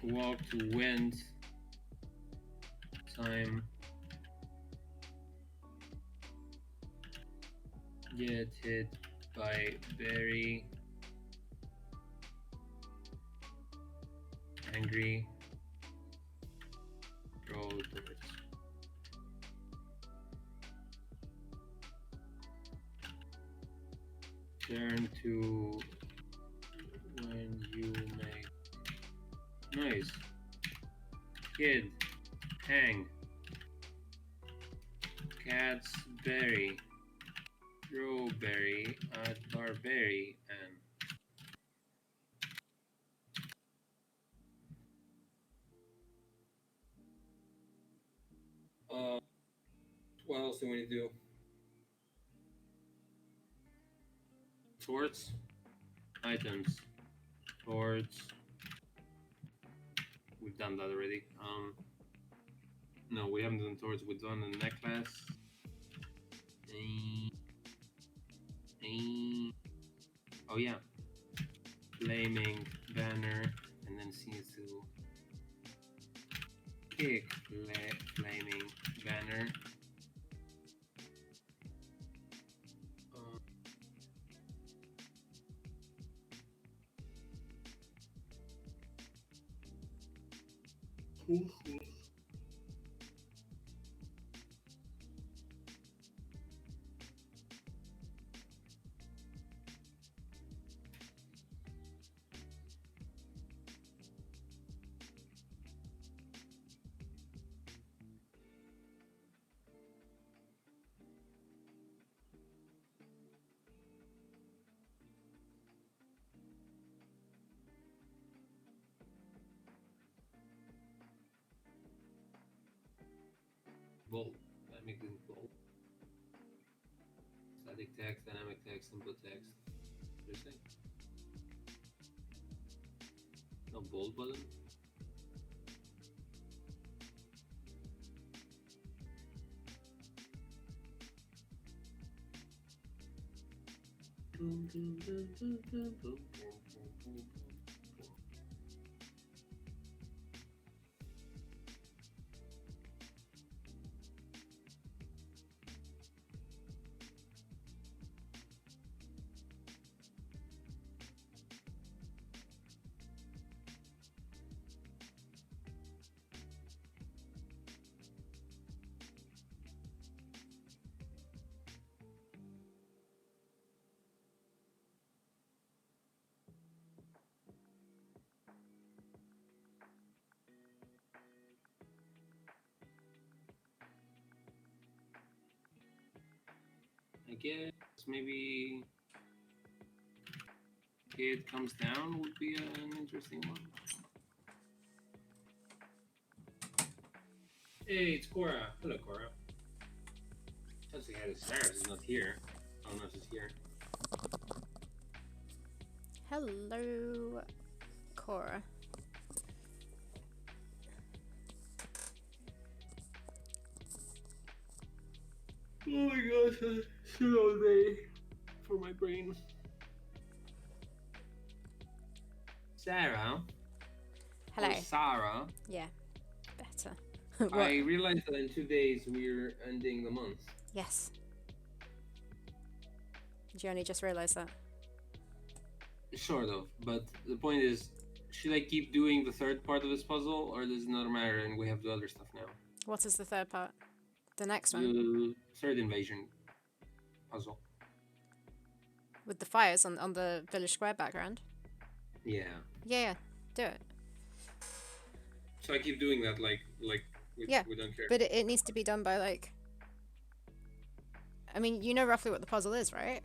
Walk to wind. Time. Get hit by berry. angry. Roll towards. Turn to when you make noise. Kid, hang. Cat's berry. Strawberry at Barberry and what else do we need to do? Towards items. Towards we've done that already. No, we haven't done towards. We've done the necklace. Oh yeah, flaming banner, and then seems to kick flaming banner. Bold. That makes it bold. Static text, dynamic text, input text. Interesting. No bold button. I guess maybe kid comes down would be an interesting one. Hey, it's Cora. Hello, Cora. Let's say hi to Sarah. She's not here. Oh no, she's here. Hello, Cora. Oh my gosh, slow day for my brain. Sarah. Hello. Or Sarah. Yeah, better. I realized that in 2 days we're ending the month. Yes. Did you only just realise that? Sort of, but the point is, should I keep doing the third part of this puzzle, or does it not matter and we have the other stuff now? What is the third part? The next one? The third invasion puzzle. With the fires on the village square background? Yeah. Yeah, do it. So I keep doing that, like we don't care. But it needs to be done by, like... I mean, you know roughly what the puzzle is, right?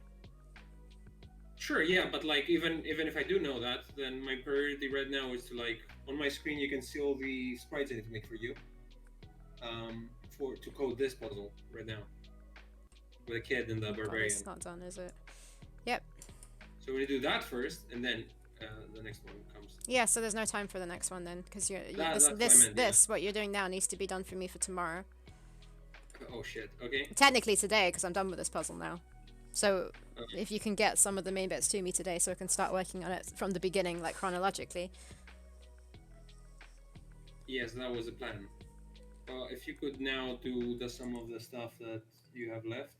Sure, yeah, but like even if I do know that, then my priority right now is to, like, on my screen you can see all the sprites I need to make for you. To code this puzzle right now. With a kid and the barbarian. It's not done, is it? Yep. So we do that first, and then the next one comes. Yeah, so there's no time for the next one then, because what you're doing now needs to be done for me for tomorrow. Oh shit! Okay. Technically today, because I'm done with this puzzle now. So if you can get some of the main bits to me today, so I can start working on it from the beginning, like chronologically. Yes, that was the plan. If you could now do some of the stuff that you have left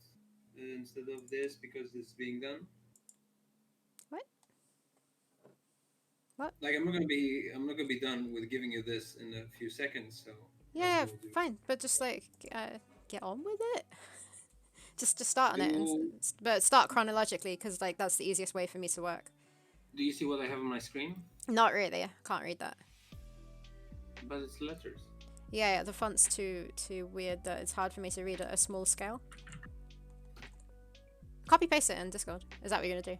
instead of this, because it's being done. What? What? Like I'm not gonna be done with giving you this in a few seconds. So might as Yeah, well do. fine, but just like get on with it. Just start on it, and Do but start chronologically because like that's the easiest way for me to work. Do you see what I have on my screen? Not really. I can't read that. But it's letters. Yeah, the font's too weird that it's hard for me to read at a small scale. Copy paste it in Discord. Is that what you're gonna do?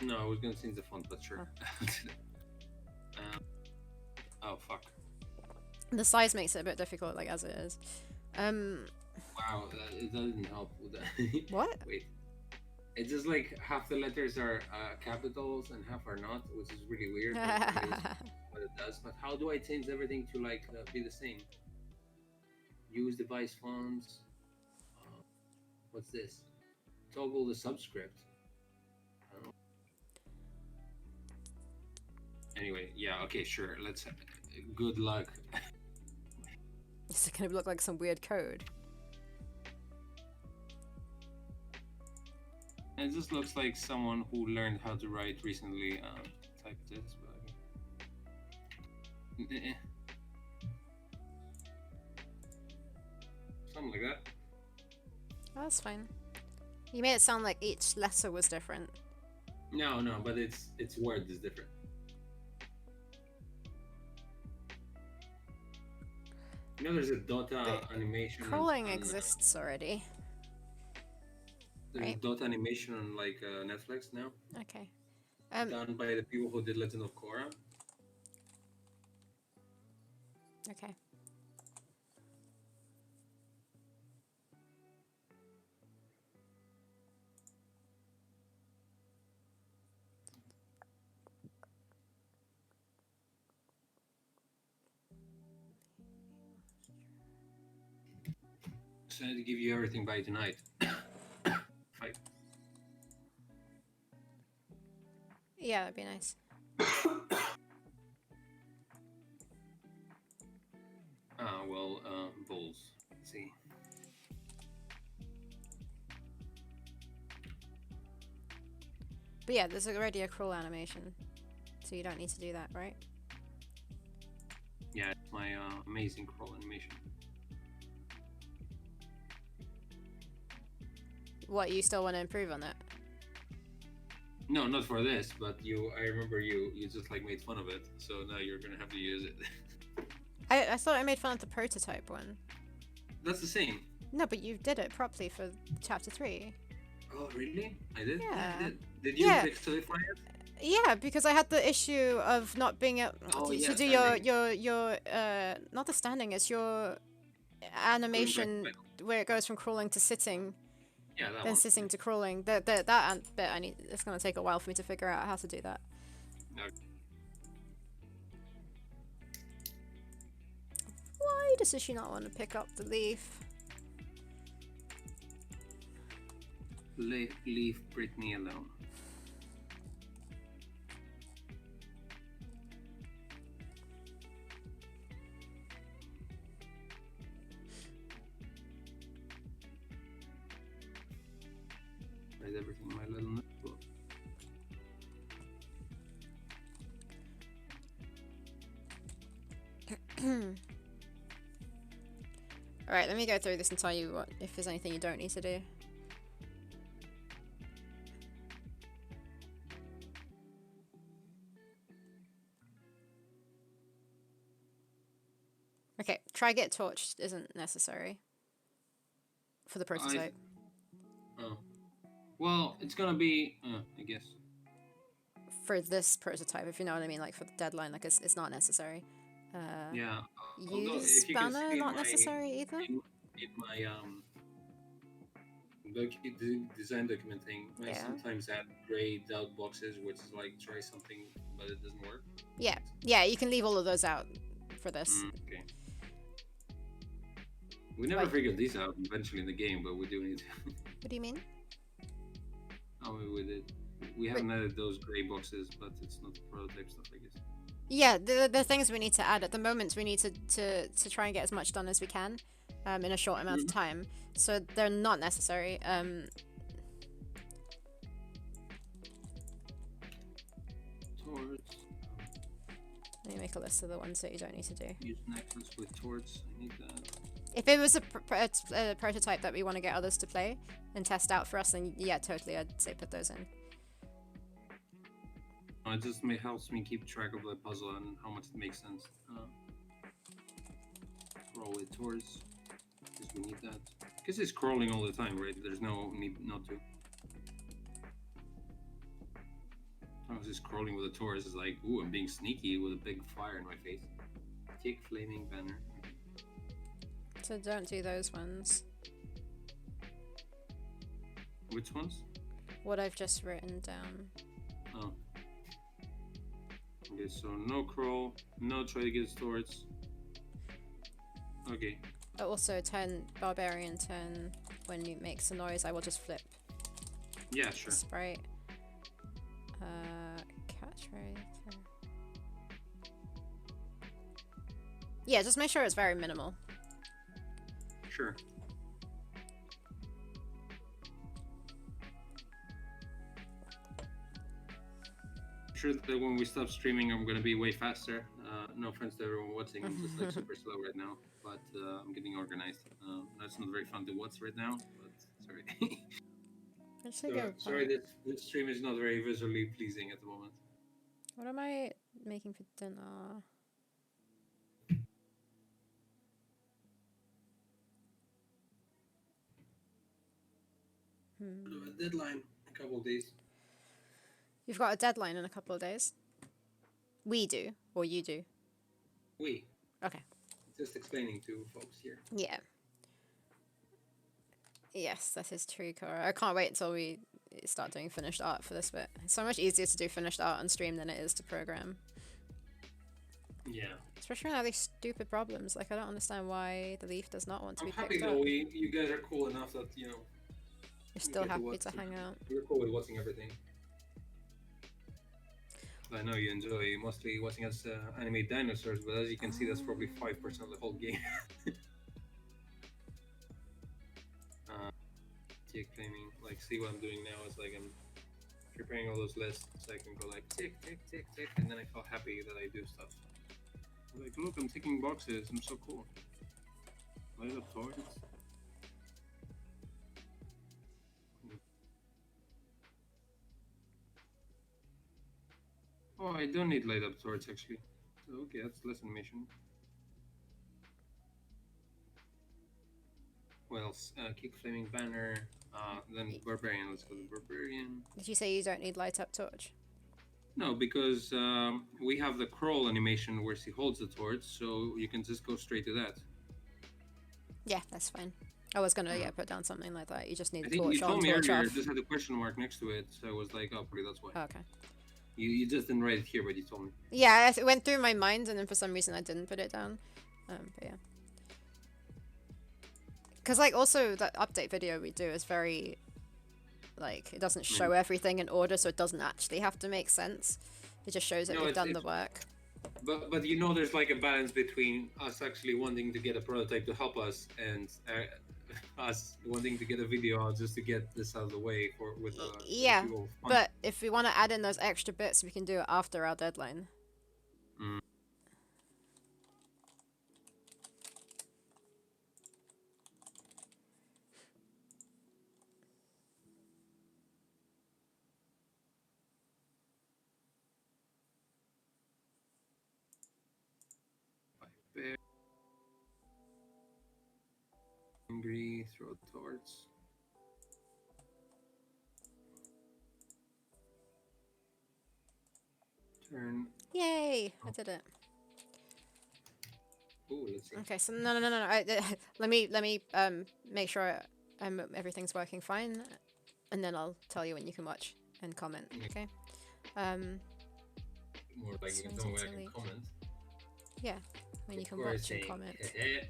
No, I was gonna change the font, but sure. Oh fuck! The size makes it a bit difficult, like as it is. Wow, it doesn't help with that. What? Wait, it's just like half the letters are capitals and half are not, which is really weird. But it is what it does. But how do I change everything to like be the same? Use device fonts. What's this? Toggle the subscript. I don't know. Anyway, yeah, okay, sure. Let's. Good luck. Is it gonna look like some weird code? It just looks like someone who learned how to write recently typed this, but something like that. Oh, that's fine. You made it sound like each letter was different. No, but its word is different. You know, there's a Dota animation. Crawling exists already. There's right? a Dota animation on like Netflix now, Okay. done by the people who did Legend of Korra. Okay. So I had to give you everything by tonight. Fight. Yeah, that'd be nice. Well, bulls. Let's see. But yeah, there's already a crawl animation, so you don't need to do that, right? Yeah, it's my amazing crawl animation. What, you still want to improve on that? No, not for this, but I remember you just like made fun of it, so now you're gonna have to use it. I thought I made fun of the prototype one. That's the same. No, but you did it properly for chapter 3. Oh, really? I did? Yeah. I did. Did you Yeah. pixelify it? Yeah, because I had the issue of not being able Oh, to yeah, do your not the standing, it's your animation where it goes from crawling to sitting, Yeah, that then one. sitting to crawling. That bit it's gonna take a while for me to figure out how to do that. Okay. Why does she not want to pick up the leaf? Leave Britney alone. Where's everything in my little notebook? Alright, let me go through this and tell you what if there's anything you don't need to do. Okay, try get torched isn't necessary for the prototype. Oh. Well, it's gonna be, I guess. For this prototype, if you know what I mean, like for the deadline, like it's not necessary. Yeah. Although, Use if you can banner, see in not my- necessary either. In my design documenting, I Yeah. sometimes add grayed out boxes, which is like try something, but it doesn't work. Yeah, you can leave all of those out for this. Okay. We never Like- figured these out eventually in the game, but we do need to. What do you mean? Oh, we did. We haven't added those gray boxes, but it's not prototype stuff, I guess. Yeah, the things we need to add at the moment, we need to try and get as much done as we can, in a short amount of time. So they're not necessary. Towards. Let me make a list of the ones that you don't need to do. Use necklace with torch. I need that. If it was a prototype that we want to get others to play and test out for us, then yeah, totally, I'd say put those in. It just helps me keep track of the puzzle and how much it makes sense. Roll with torch, because we need that. Because it's crawling all the time, right? There's no need not to. I was just crawling with a torch. It's like, ooh, I'm being sneaky with a big fire in my face. Kick flaming banner. So don't do those ones. Which ones? What I've just written down. Oh. Okay, so no crawl, no try to get storage. Okay. Also, turn barbarian turn when it makes a noise. I will just flip. Yeah, sure. Sprite. Catchphrase. Yeah, just make sure it's very minimal. Sure. Sure that when we stop streaming, I'm gonna be way faster. No offense to everyone watching, I'm just like super slow right now, but I'm getting organized. That's not very fun to watch right now, but sorry. Sorry, this stream is not very visually pleasing at the moment. What am I making for dinner? A deadline, a couple of days. You've got a deadline in a couple of days? We do, or you do? We. Okay. Just explaining to folks here. Yeah. Yes, that is true, Cora. I can't wait until we start doing finished art for this bit. It's so much easier to do finished art on stream than it is to program. Yeah. Especially when I have these stupid problems. Like, I don't understand why the leaf does not want to be picked up. I'm happy though, you guys are cool enough that, you know... You're still happy to hang out. You're cool with watching everything. I know you enjoy mostly watching us animate dinosaurs, but as you can see, that's probably 5% of the whole game. Tick claiming, like, see what I'm doing now is like I'm preparing all those lists so I can go like tick, tick, tick, tick, and then I feel happy that I do stuff. Like, look, I'm ticking boxes, I'm so cool. Light up torches. Oh, I don't need light up torch actually. So, okay, that's less animation. Well, kick flaming banner, then barbarian. Let's go to barbarian. Did you say you don't need light up torch? No, because we have the crawl animation where she holds the torch, so you can just go straight to that. Yeah, that's fine. I was gonna put down something like that. You just need I the think torch you told on, me torch earlier off. it just had a question mark next to it, so I was like, oh, probably that's why. Oh, okay. You just didn't write it here, but you told me. Yeah, it went through my mind, and then for some reason I didn't put it down. But yeah. Because, like, also that update video we do is very, like, it doesn't show everything in order, so it doesn't actually have to make sense. It just shows that we've done the work. But you know, there's like a balance between us actually wanting to get a prototype to help us and us wanting to get a video out just to get this out of the way with yeah, but if we want to add in those extra bits, we can do it after our deadline. Mm. Angry, throw torch. Turn. Yay! I did it. Ooh, let's see. Okay, so no. Let me make sure everything's working fine, and then I'll tell you when you can watch and comment. Okay. More like you can tell me when I can comment. Yeah, when you can watch and comment.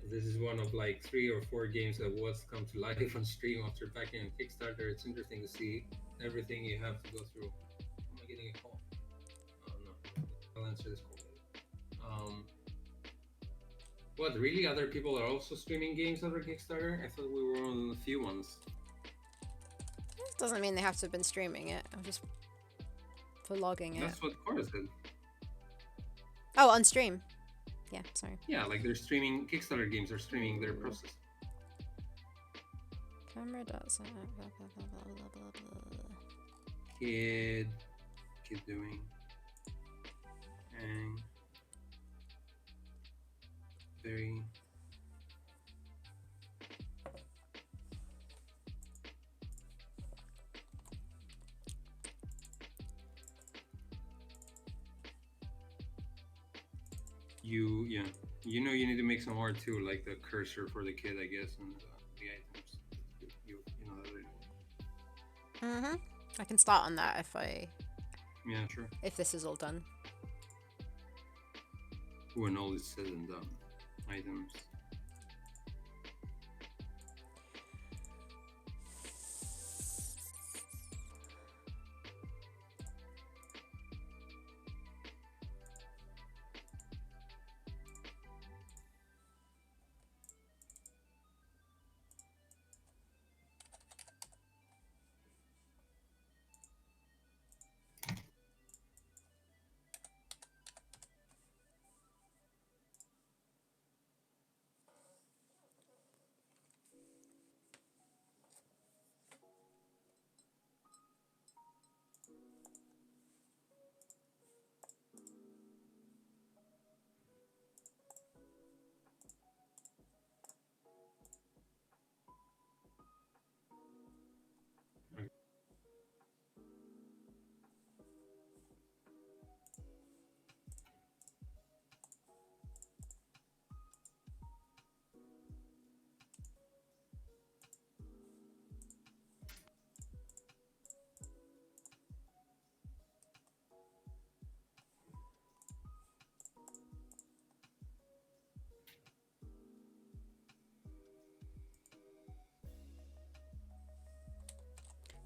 This is one of like 3 or 4 games that was come to life on stream after backing on Kickstarter. It's interesting to see everything you have to go through. Am I getting a call? Oh no, I'll answer this call. What, really? Other people are also streaming games over Kickstarter? I thought we were one of the few ones. It doesn't mean they have to have been streaming it. I'm just vlogging it. That's what Cora said. Oh, on stream. Yeah, sorry. Yeah, like they're streaming Kickstarter games are streaming their process. Camera dots. Blah, blah, blah, blah, blah, blah. Kid doing. And very. Yeah, you know you need to make some art too, like the cursor for the kid, I guess, and the items. You know that. I can start on that Yeah, sure. if this is all done. When all is said and done, items.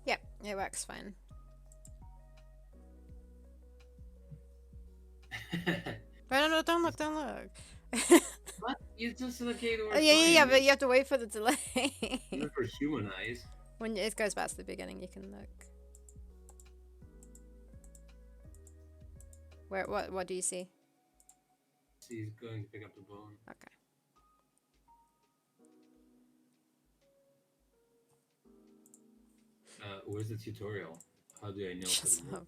Yep, it works fine. No, don't look, don't look. What? You just locate Oh, yeah, but you have to wait for the delay. Not for human eyes. When it goes back to the beginning, you can look. What do you see? He's going to pick up the bone. Okay. Where's the tutorial? How do I know? Shut up.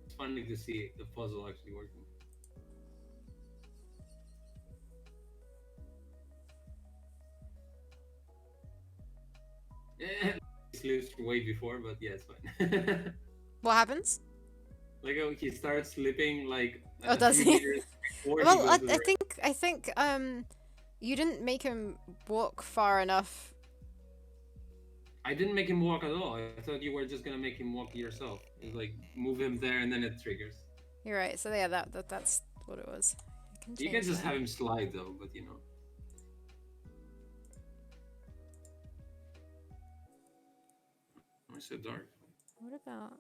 It's funny to see the puzzle actually working. Yeah, it's loose way before, but yeah, it's fine. What happens? Like how he starts slipping like Oh, does he? Well, I think you didn't make him walk far enough. I didn't make him walk at all. I thought you were just gonna make him walk yourself. It's like move him there and then it triggers. You're right. So yeah, that's what it was. You can just have him slide though, but you know. Why so dark? What about?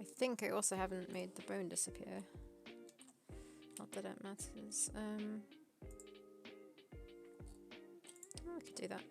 I think I also haven't made the bone disappear. Not that it matters. Oh, I could do that.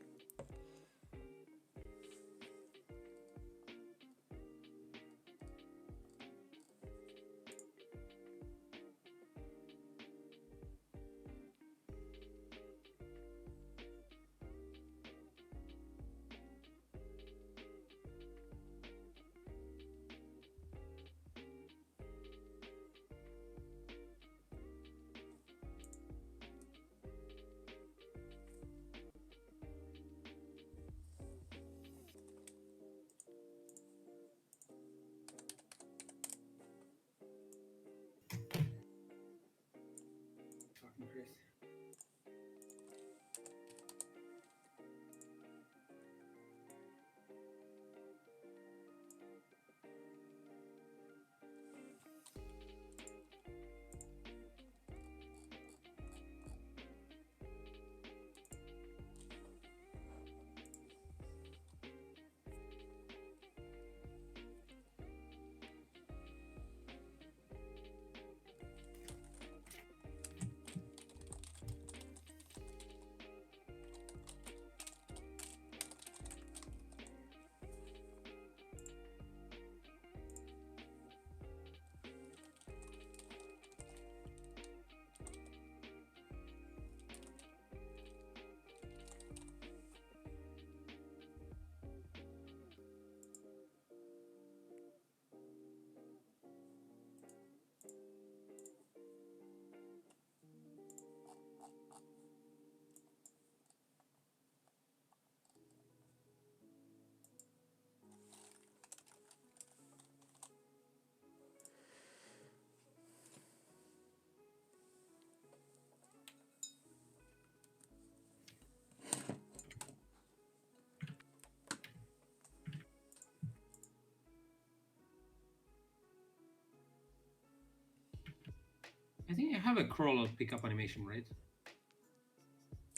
think I have a crawl pickup animation, right?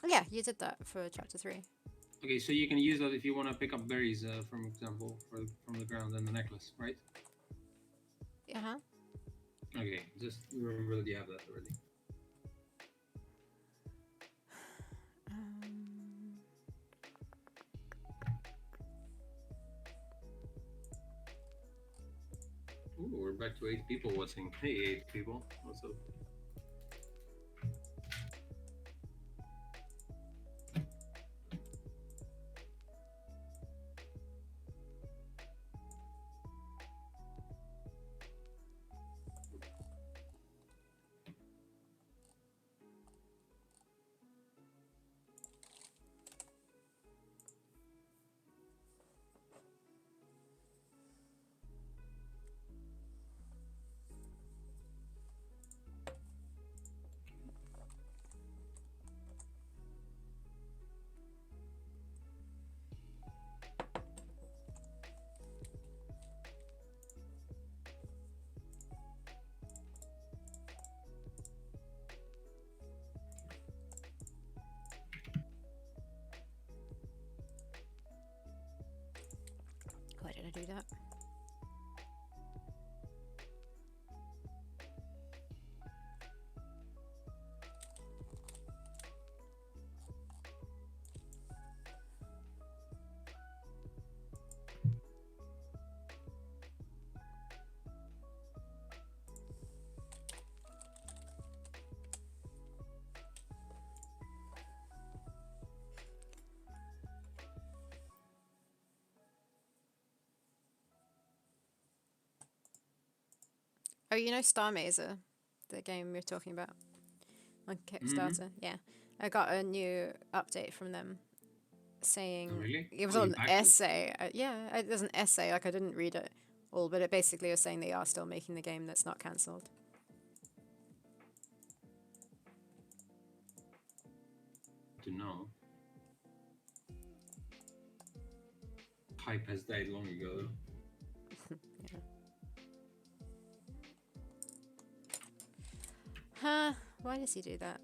Yeah, you did that for chapter 3. Okay, so you can use that if you want to pick up berries, from example, from the ground and the necklace, right? Uh-huh. Okay, just remember that you have that already. Um, Ooh, we're back to 8 people watching. Hey, 8 people. What's up? why did I do that? Oh, you know Star Mazer, the game you're talking about on Kickstarter? Yeah. I got a new update from them saying Oh, really? it was Oh, all you an backed it? essay. Yeah, it was an essay. Like I didn't read it all, but it basically was saying they are still making the game that's not cancelled. To know. Hype has died long ago. Yeah. Huh? Why does he do that?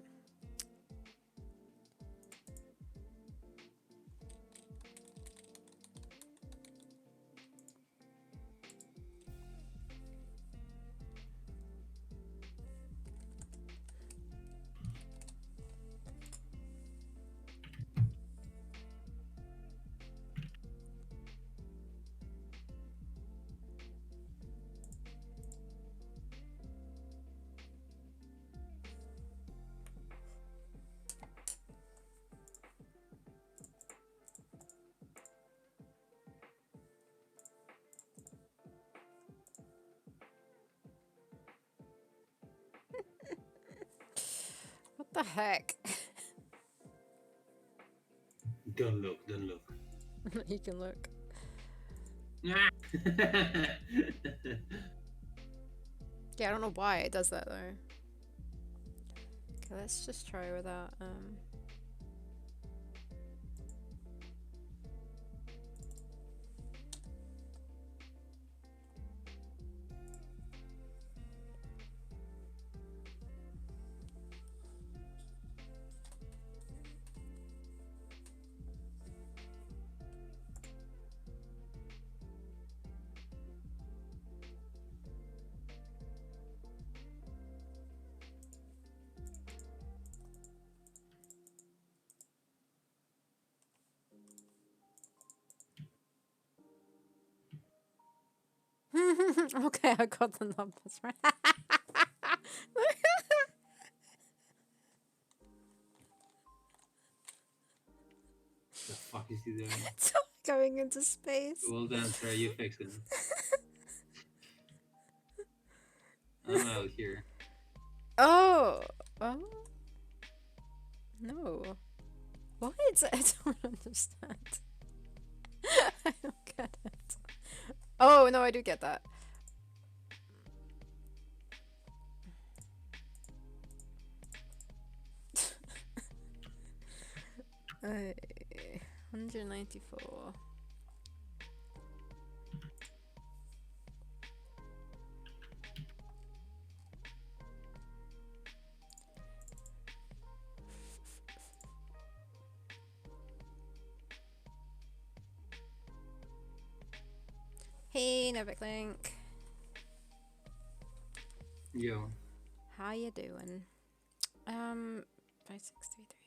What the heck? Don't look, don't look. You can look. Yeah, Yeah, I don't know why it does that though. Okay, let's just try without okay, I got the numbers right. the fuck is he doing? It's going into space. Well done, sir. You fixed it. I'm out here. Oh. Oh. No. What? I don't understand. I don't get it. Oh, no, I do get that. 194. Hey, Novik Link. Yo. How you doing? 5633.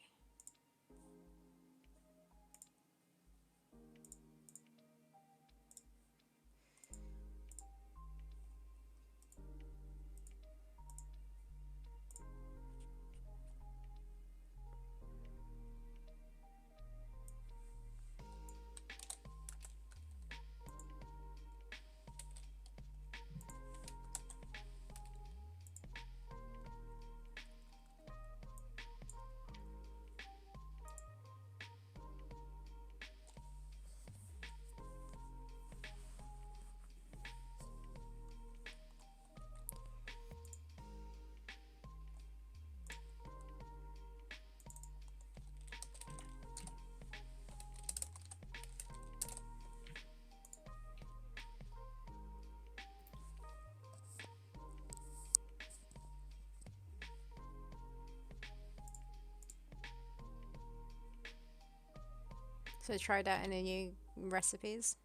So tried out any new recipes?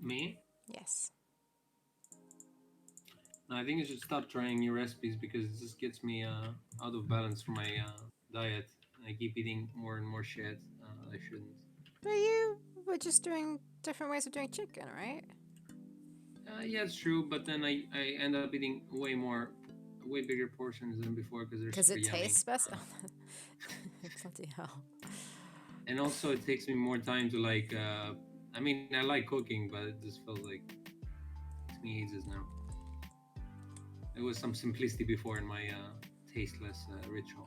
Me? Yes. No, I think I should stop trying new recipes because it just gets me out of balance for my diet. I keep eating more and more shit I shouldn't. But you were just doing different ways of doing chicken, right? Yeah, it's true, but then I end up eating way bigger portions than before because they're Because super it yummy. tastes better. Bloody hell. And also, it takes me more time to like. I mean, I like cooking, but it just feels like it's me ages now. There was some simplicity before in my tasteless ritual.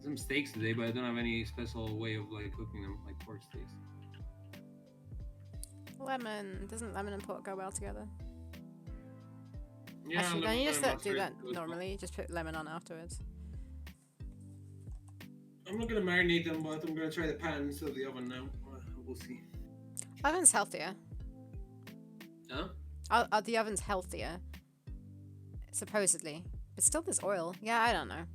Some steaks today, but I don't have any special way of like cooking them, like pork steaks. Lemon. Doesn't lemon and pork go well together? Yeah, Actually, don't lemon you and just do mustard that goes well. normally? You just put lemon on afterwards. I'm not gonna marinate them, but I'm gonna try the pan instead of the oven now. We'll see. Oven's healthier. Huh? The oven's healthier, supposedly. But still there's oil. Yeah, I don't know.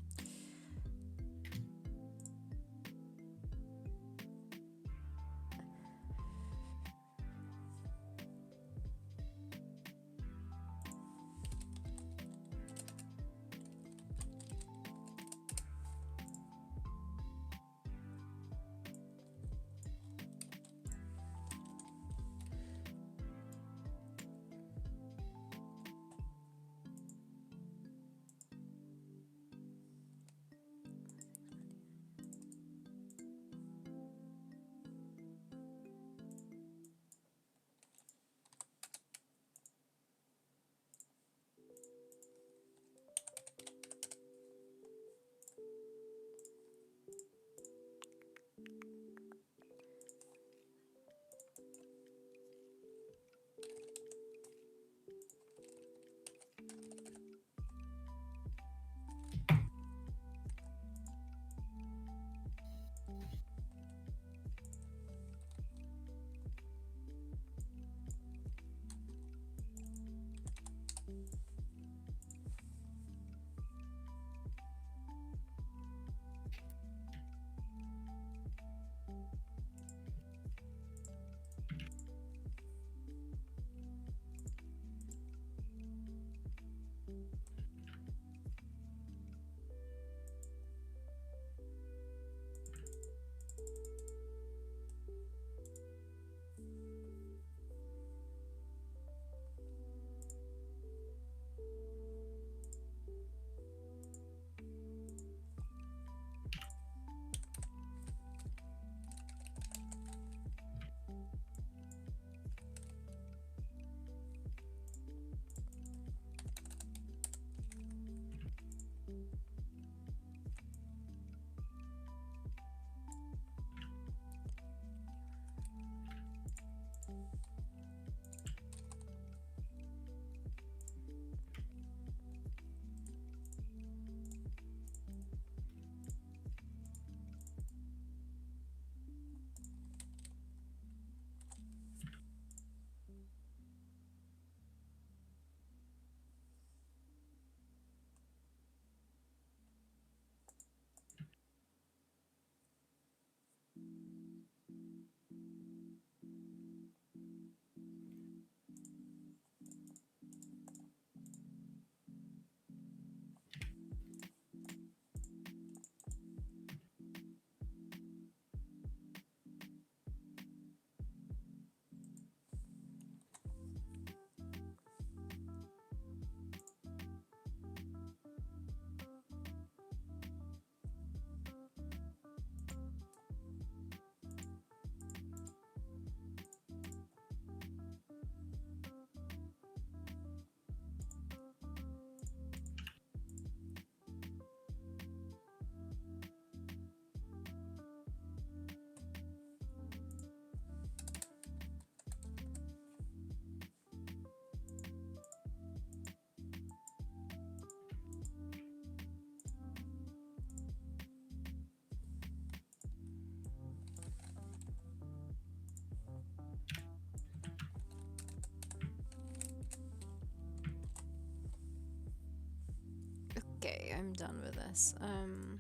done with this. I'm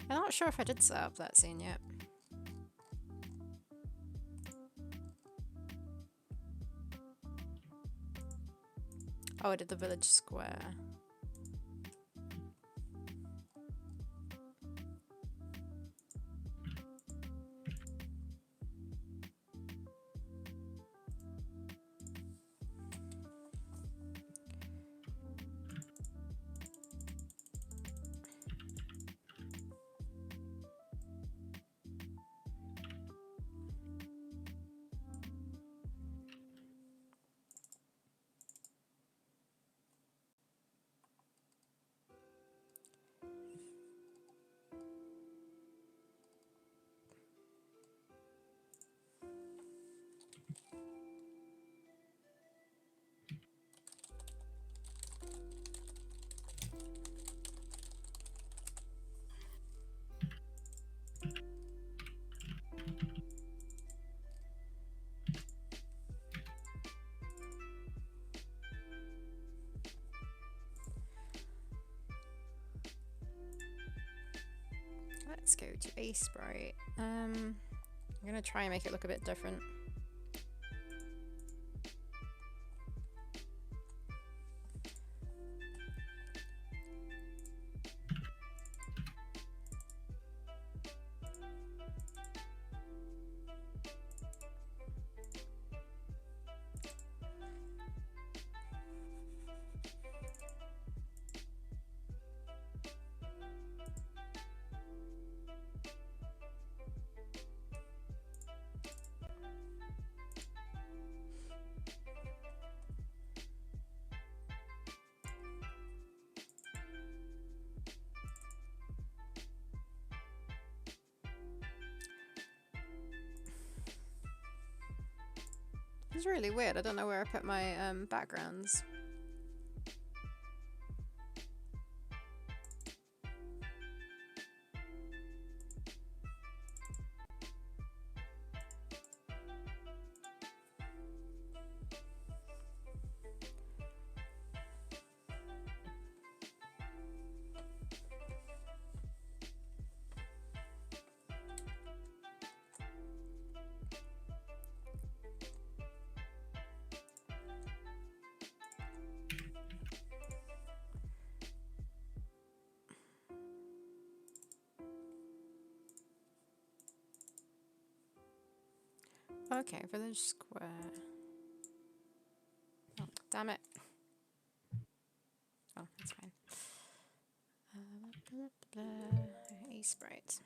not sure if I did set up that scene yet. Oh, I did the village square. Let's go to a sprite. I'm gonna try and make it look a bit different. It's really weird. I don't know where I put my backgrounds. Okay, village square. Oh, damn it. Oh, that's fine. A sprite.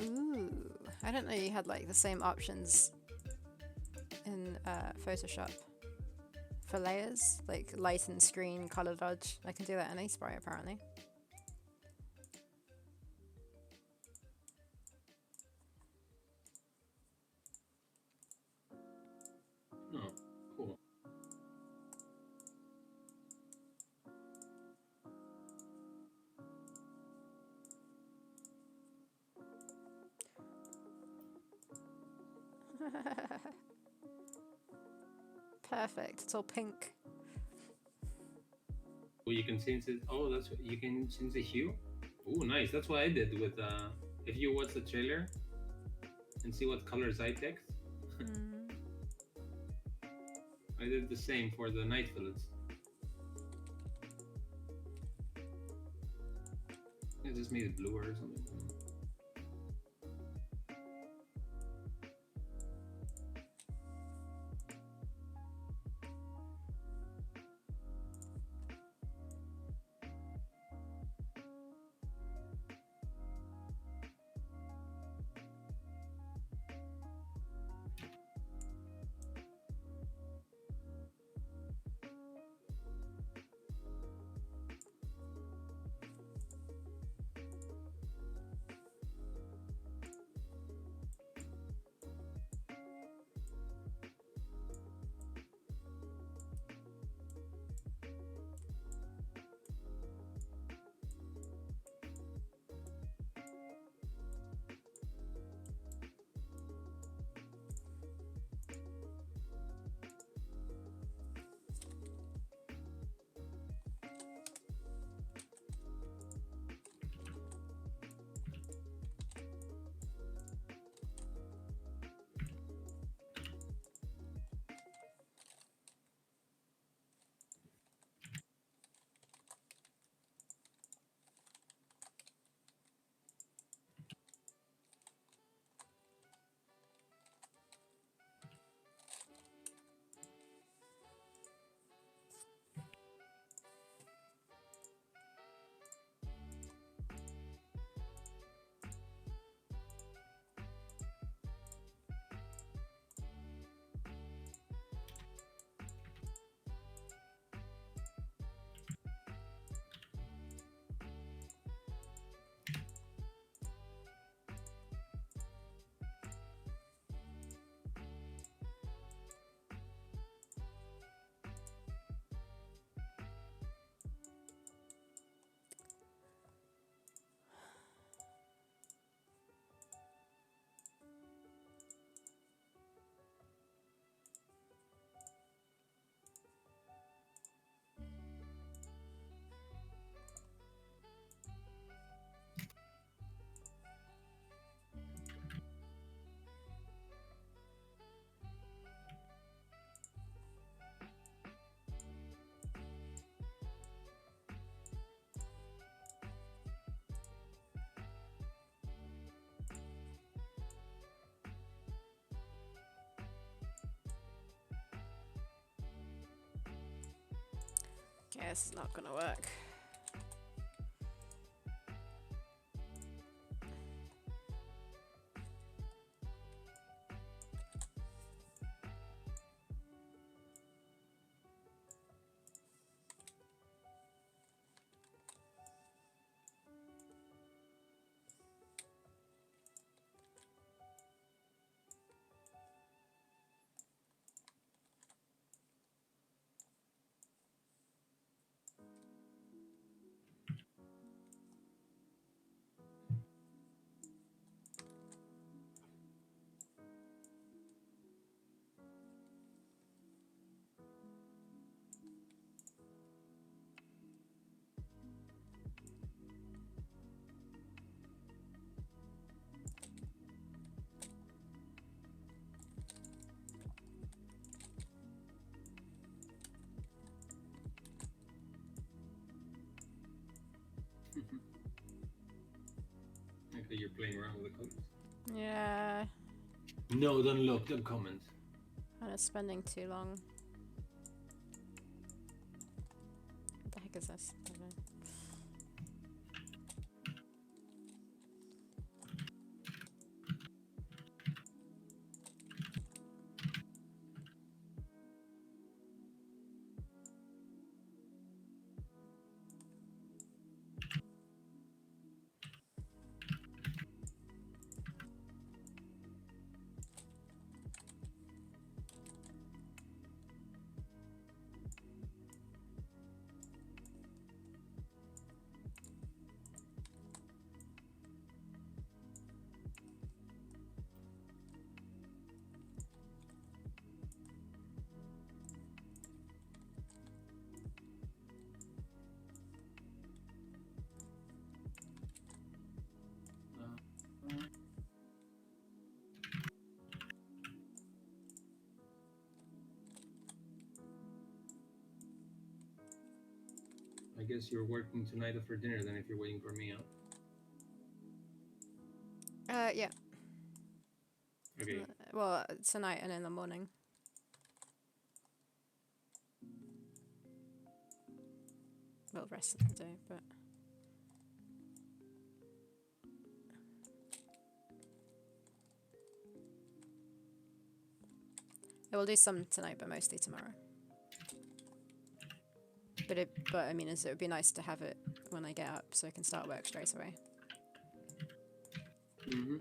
Ooh, I didn't know you had like the same options in Photoshop for layers, like lighten screen, color dodge. I can do that in A-Sprite apparently. No. Perfect. It's all pink. Oh, you can change it. Oh, that's what you can change the hue. Oh, nice. That's what I did with. If you watch the trailer and see what colors I picked, Mm. I did the same for the night fillets. I just made it bluer or something. Okay, this is not gonna work. Okay, you're playing around with the colors. Yeah, No, don't look. Don't comment. and it's spending too long. What the heck is this? I don't know. I guess you're working tonight after dinner then if you're waiting for me, huh? Yeah. Okay. Well, tonight and in the morning. Well, rest of the day, but. I will do some tonight, but mostly tomorrow. But I mean, it would be nice to have it when I get up, so I can start work straight away. Mm-hmm.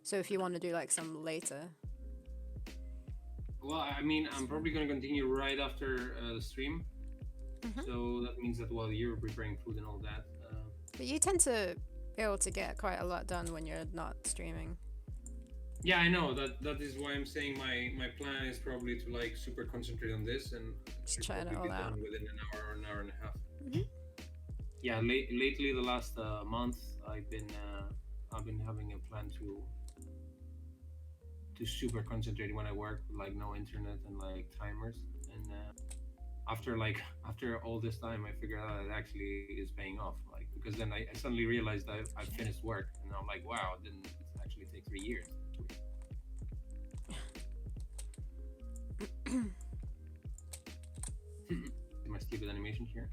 So if you want to do like some later. Well, I mean, I'm probably going to continue right after the stream. Mhm. So that means that while you're preparing food and all that. But you tend to be able to get quite a lot done when you're not streaming. Yeah, I know. That is why I'm saying my plan is probably to like super concentrate on this and Just should trying it probably all be out. done within an hour and a half. Mhm. Yeah, lately the last month I've been having a plan to super concentrate when I work, like no internet and like timers. And after all this time, I figured out it actually is paying off. Like because then I suddenly realized I finished work, and I'm like, wow, it didn't actually take 3 years. My stupid animation here.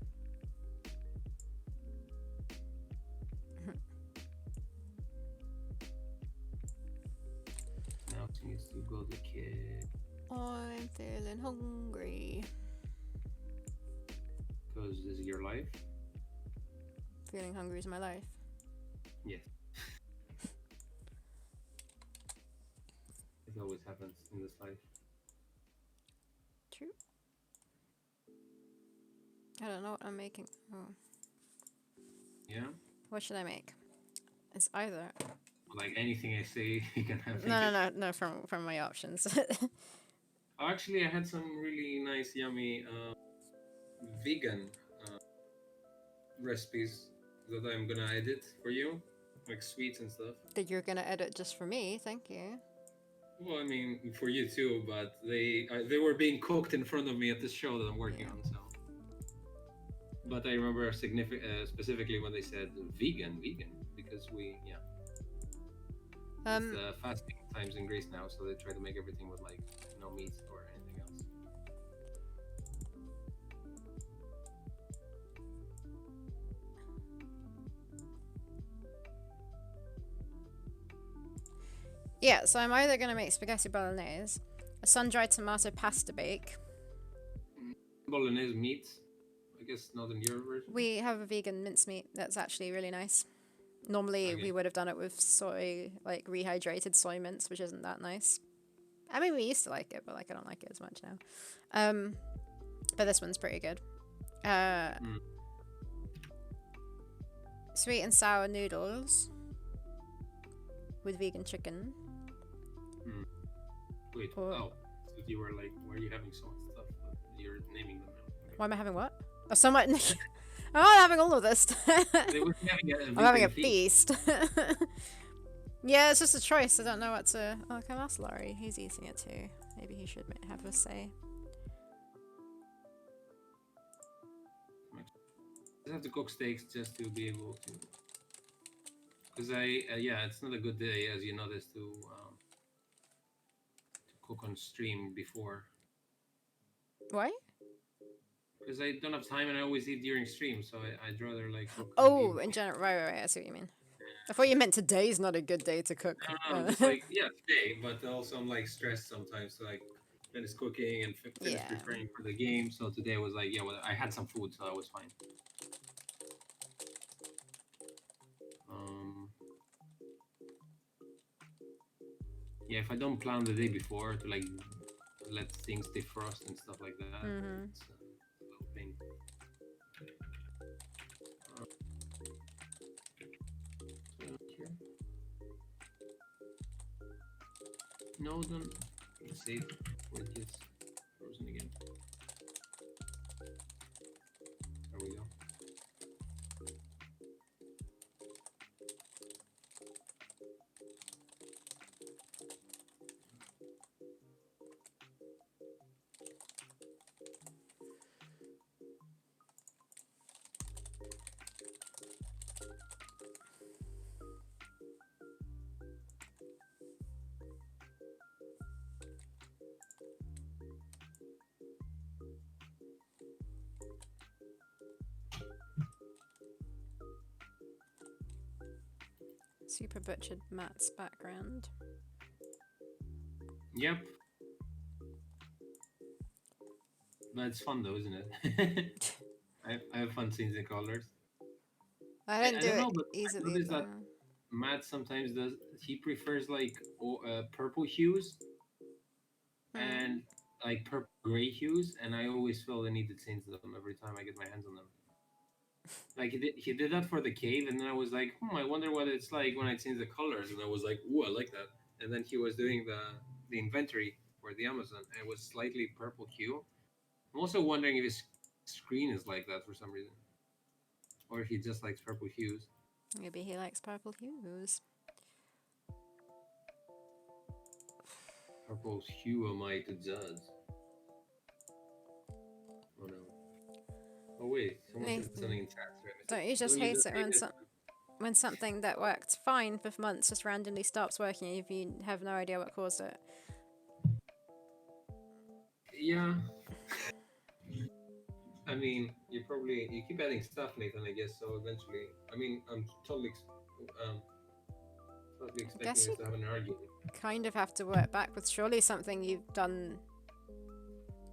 Now it needs to go the kid. I'm feeling hungry. Because this is your life. Feeling hungry is my life. Yes. It always happens in this life. True. I don't know what I'm making. Oh. Yeah. What should I make? It's either. Like anything I say, you can have. No. From my options. Actually, I had some really nice, yummy vegan recipes that I'm gonna edit for you, like sweets and stuff. That you're gonna edit just for me. Thank you. Well, I mean, for you too, but they were being cooked in front of me at this show that I'm working on. So, but I remember specifically when they said vegan, because it's fasting times in Greece now, so they try to make everything with like no meat or anything else. Yeah, so I'm either gonna make spaghetti bolognese, a sun-dried tomato pasta bake. Bolognese meat, I guess not in your version. We have a vegan mincemeat that's actually really nice. Normally we would have done it with soy, like rehydrated soy mince, which isn't that nice. I mean, we used to like it, but like I don't like it as much now. But this one's pretty good. Sweet and sour noodles with vegan chicken. Wait, so you were like, why are you having so much stuff? You're naming them now. Okay. Why am I having what? Oh, so much. I'm not having all of this. I'm having a feast. Yeah, it's just a choice. I don't know what to. Oh, can I ask Laurie? He's eating it too. Maybe he should have a say. I have to cook steaks just to be able to. Because it's not a good day, as you noticed, to cook on stream before. Why? Because I don't have time and I always eat during stream, so I'd rather like cook. Oh, in general, right. I see what you mean. I thought you meant today's not a good day to cook. No, just like today, but also I'm like stressed sometimes. So like finish cooking and finish preparing for the game. So today was like I had some food, so I was fine. If I don't plan the day before to like let things defrost and stuff like that, it's a little pain. No, don't save where it gets frozen again. There we go. Super butchered Matt's background. Yep. But it's fun though, isn't it? I have fun seeing the colors. I didn't I do don't it know, but I easily noticed that though. Matt sometimes does. He prefers like purple hues Hmm. and like purple gray hues, and I always feel the need to change them every time I get my hands on them. Like he did that for the cave, and then I was like, I wonder what it's like when I change the colors, and I was like, ooh, I like that. And then he was doing the inventory for the Amazon, and it was slightly purple hue. I'm also wondering if his screen is like that for some reason, or if he just likes purple hues. Maybe he likes purple hues. Purple hue am I to judge? Oh no. Oh wait, someone said something Nathan, in chat. Sorry, I missed it. don't you just Don't you hate just it hate it? when something that worked fine for months just randomly stops working if you have no idea what caused it? Yeah. I mean, you keep adding stuff, Nathan. I guess so. Eventually, I mean, I'm um, totally I expecting guess us you to have an argument. kind of have to work backwards. Surely something you've done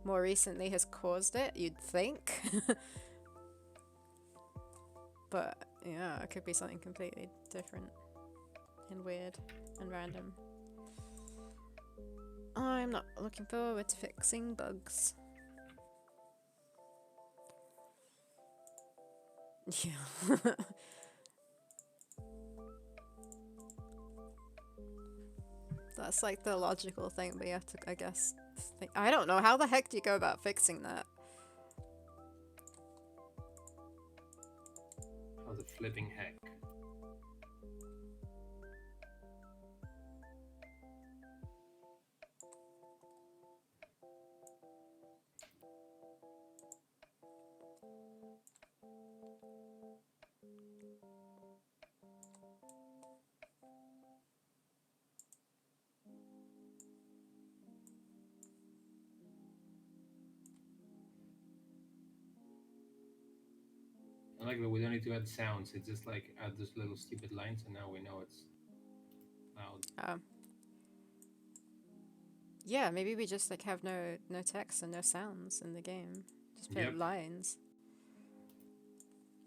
more recently has caused it, you'd think. But yeah, it could be something completely different and weird and random. I'm not looking forward to fixing bugs. Yeah. That's like the logical thing, but you have to, I guess, think. I don't know. How the heck do you go about fixing that? How the flipping heck? I like that we don't need to add sounds. It's just like add those little stupid lines, and now we know it's loud. Um, yeah, maybe we just like have no text and no sounds in the game. Just put Yep. lines.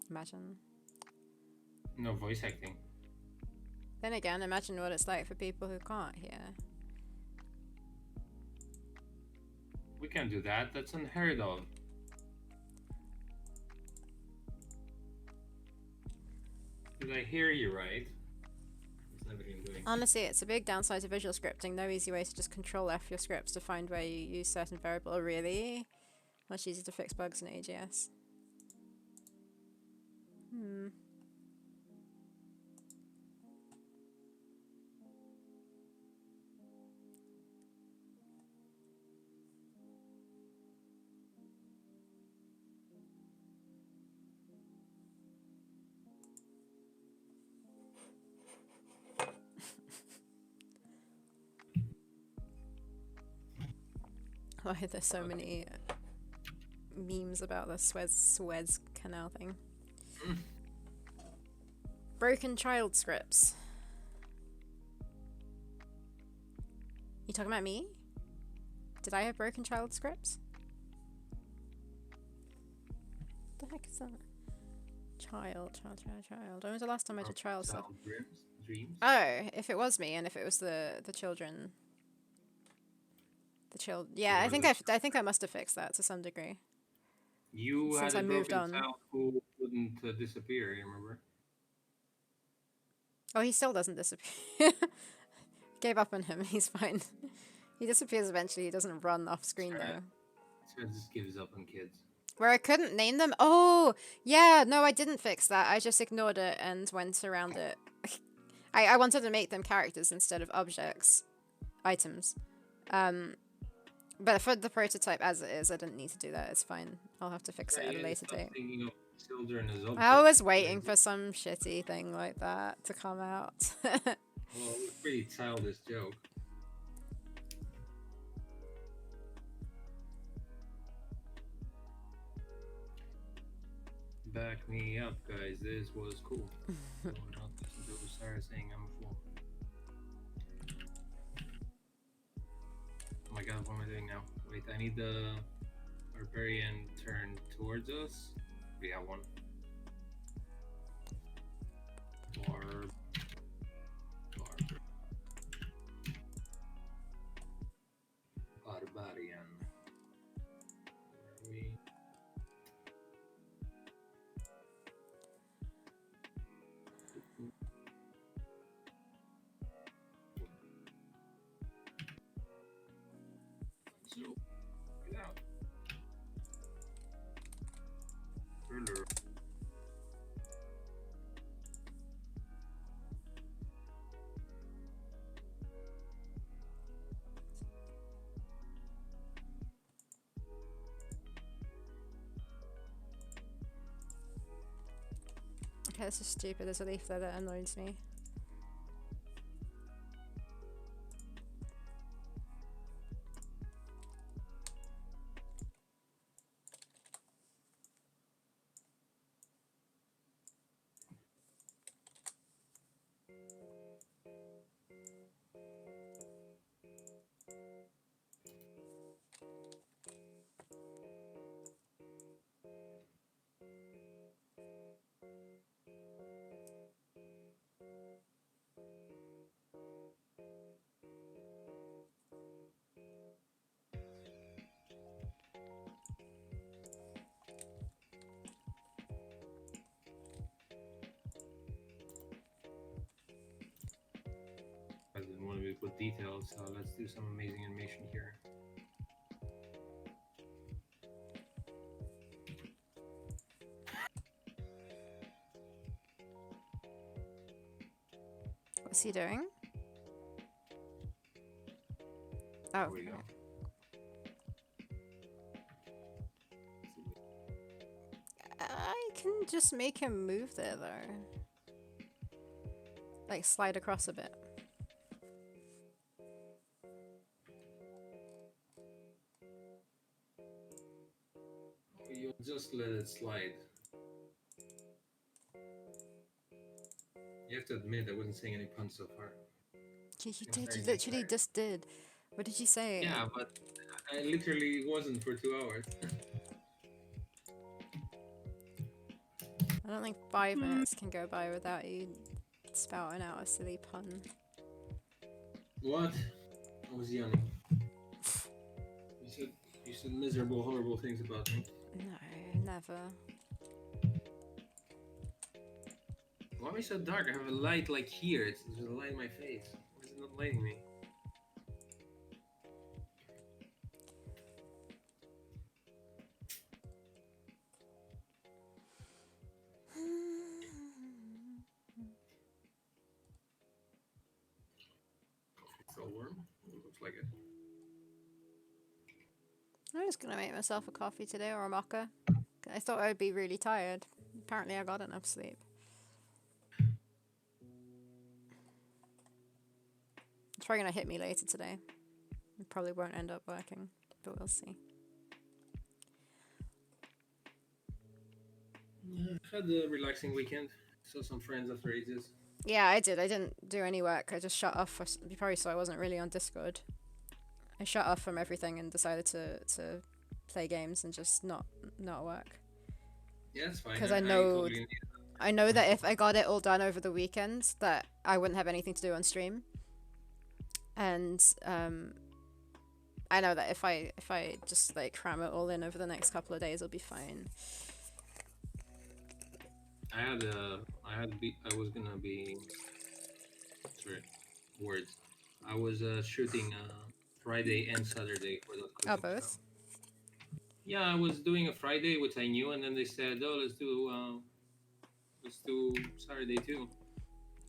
Imagine. No voice acting. Then again, imagine what it's like for people who can't hear. We can't do that. That's unheard of. Did I hear you right? It's never been doing. Honestly, it's a big downside to visual scripting. No easy way to just control F your scripts to find where you use certain variable. Oh, really? Much easier to fix bugs in AGS. Hmm. Why are there so many memes about the Suez Canal thing? Broken child scripts. You talking about me? Did I have broken child scripts? What the heck is that? Child. When was the last time I did child stuff? Dreams. Oh, if it was me and if it was the children. Yeah, I think I must have fixed that to some degree. You Since had I a moved broken on. child who wouldn't disappear. You remember? Oh, he still doesn't disappear. Gave up on him. He's fine. He disappears eventually. He doesn't run off screen though. Sarah just gives up on kids. Where I couldn't name them? Oh, yeah, no, I didn't fix that. I just ignored it and went around it. I wanted to make them characters instead of objects. Items. But for the prototype as it is, I didn't need to do that. It's fine. I'll have to fix it at a later date. Thinking of children as objects. I was waiting for some shitty thing like that to come out. Well, it was a pretty childish joke. Back me up, guys. This was cool. Do not listen to Sarah saying I'm a fool. Oh my god, what am I doing now? Wait, I need the barbarian turn towards us. We have one. Barb. Barb. Barbarian. Where are we? So, get out. Ruler. Okay, this is stupid. There's a leaf there that annoys me. I didn't want to put details, so let's do some amazing animation here. What's he doing? Oh, There we go. I can just make him move there though. Like slide across a bit. You just let it slide. You have to admit, I wasn't saying any puns so far. You I'm did. starting You to get literally tired. just did. What did you say? Yeah, but I literally wasn't for 2 hours. I don't think 5 minutes can go by without you spouting out a silly pun. What? I was yawning. You said miserable, horrible things about me. No, never. Why am I so dark? I have a light like here. There's a light in my face. Why is it not lighting me? It's still warm. It looks like it. I'm just gonna make myself a coffee today or a mocha. I thought I'd be really tired. Apparently I got enough sleep. It's probably gonna hit me later today. It probably won't end up working, but we'll see. I had a relaxing weekend. Saw some friends after ages. Yeah, I did. I didn't do any work. I just shut off. You probably saw I wasn't really on Discord. I shut off from everything and decided to play games and just not work. Yeah, it's fine. Because I totally need I know that if I got it all done over the weekend, that I wouldn't have anything to do on stream. And I know that if I just like cram it all in over the next couple of days, it'll be fine. I was gonna be. Sorry, words. I was shooting Friday and Saturday for that Oh, cooking show. both? Yeah, I was doing a Friday, which I knew, and then they said, "Oh, let's do Saturday too."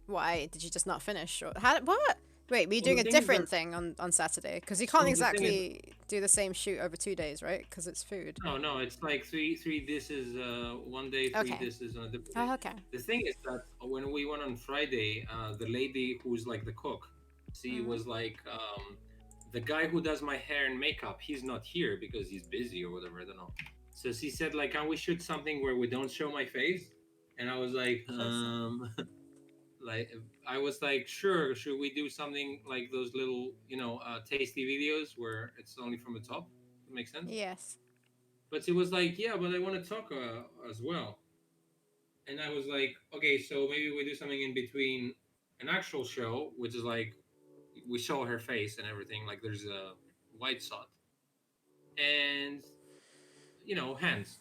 Why did you just not finish? Or what? Wait, were you Well, doing the a thing is different that thing on Saturday? Because you can't the thing is, exactly do the same shoot over 2 days, right? Because it's food. no, it's like three dishes one day, three Okay. dishes on a different day. Oh, okay. The thing is that when we went on Friday, the lady who's like the cook, she Mm-hmm. was like, the guy who does my hair and makeup, he's not here because he's busy or whatever. I don't know. So she said like, "Can we shoot something where we don't show my face?" And I was like, Close. like I was like, "Sure, should we do something like those little, tasty videos where it's only from the top?" That makes sense. Yes. But she was like, "Yeah, but I want to talk as well." And I was like, "Okay, so maybe we do something in between an actual show, which is like we show her face and everything, like there's a white shot and hands.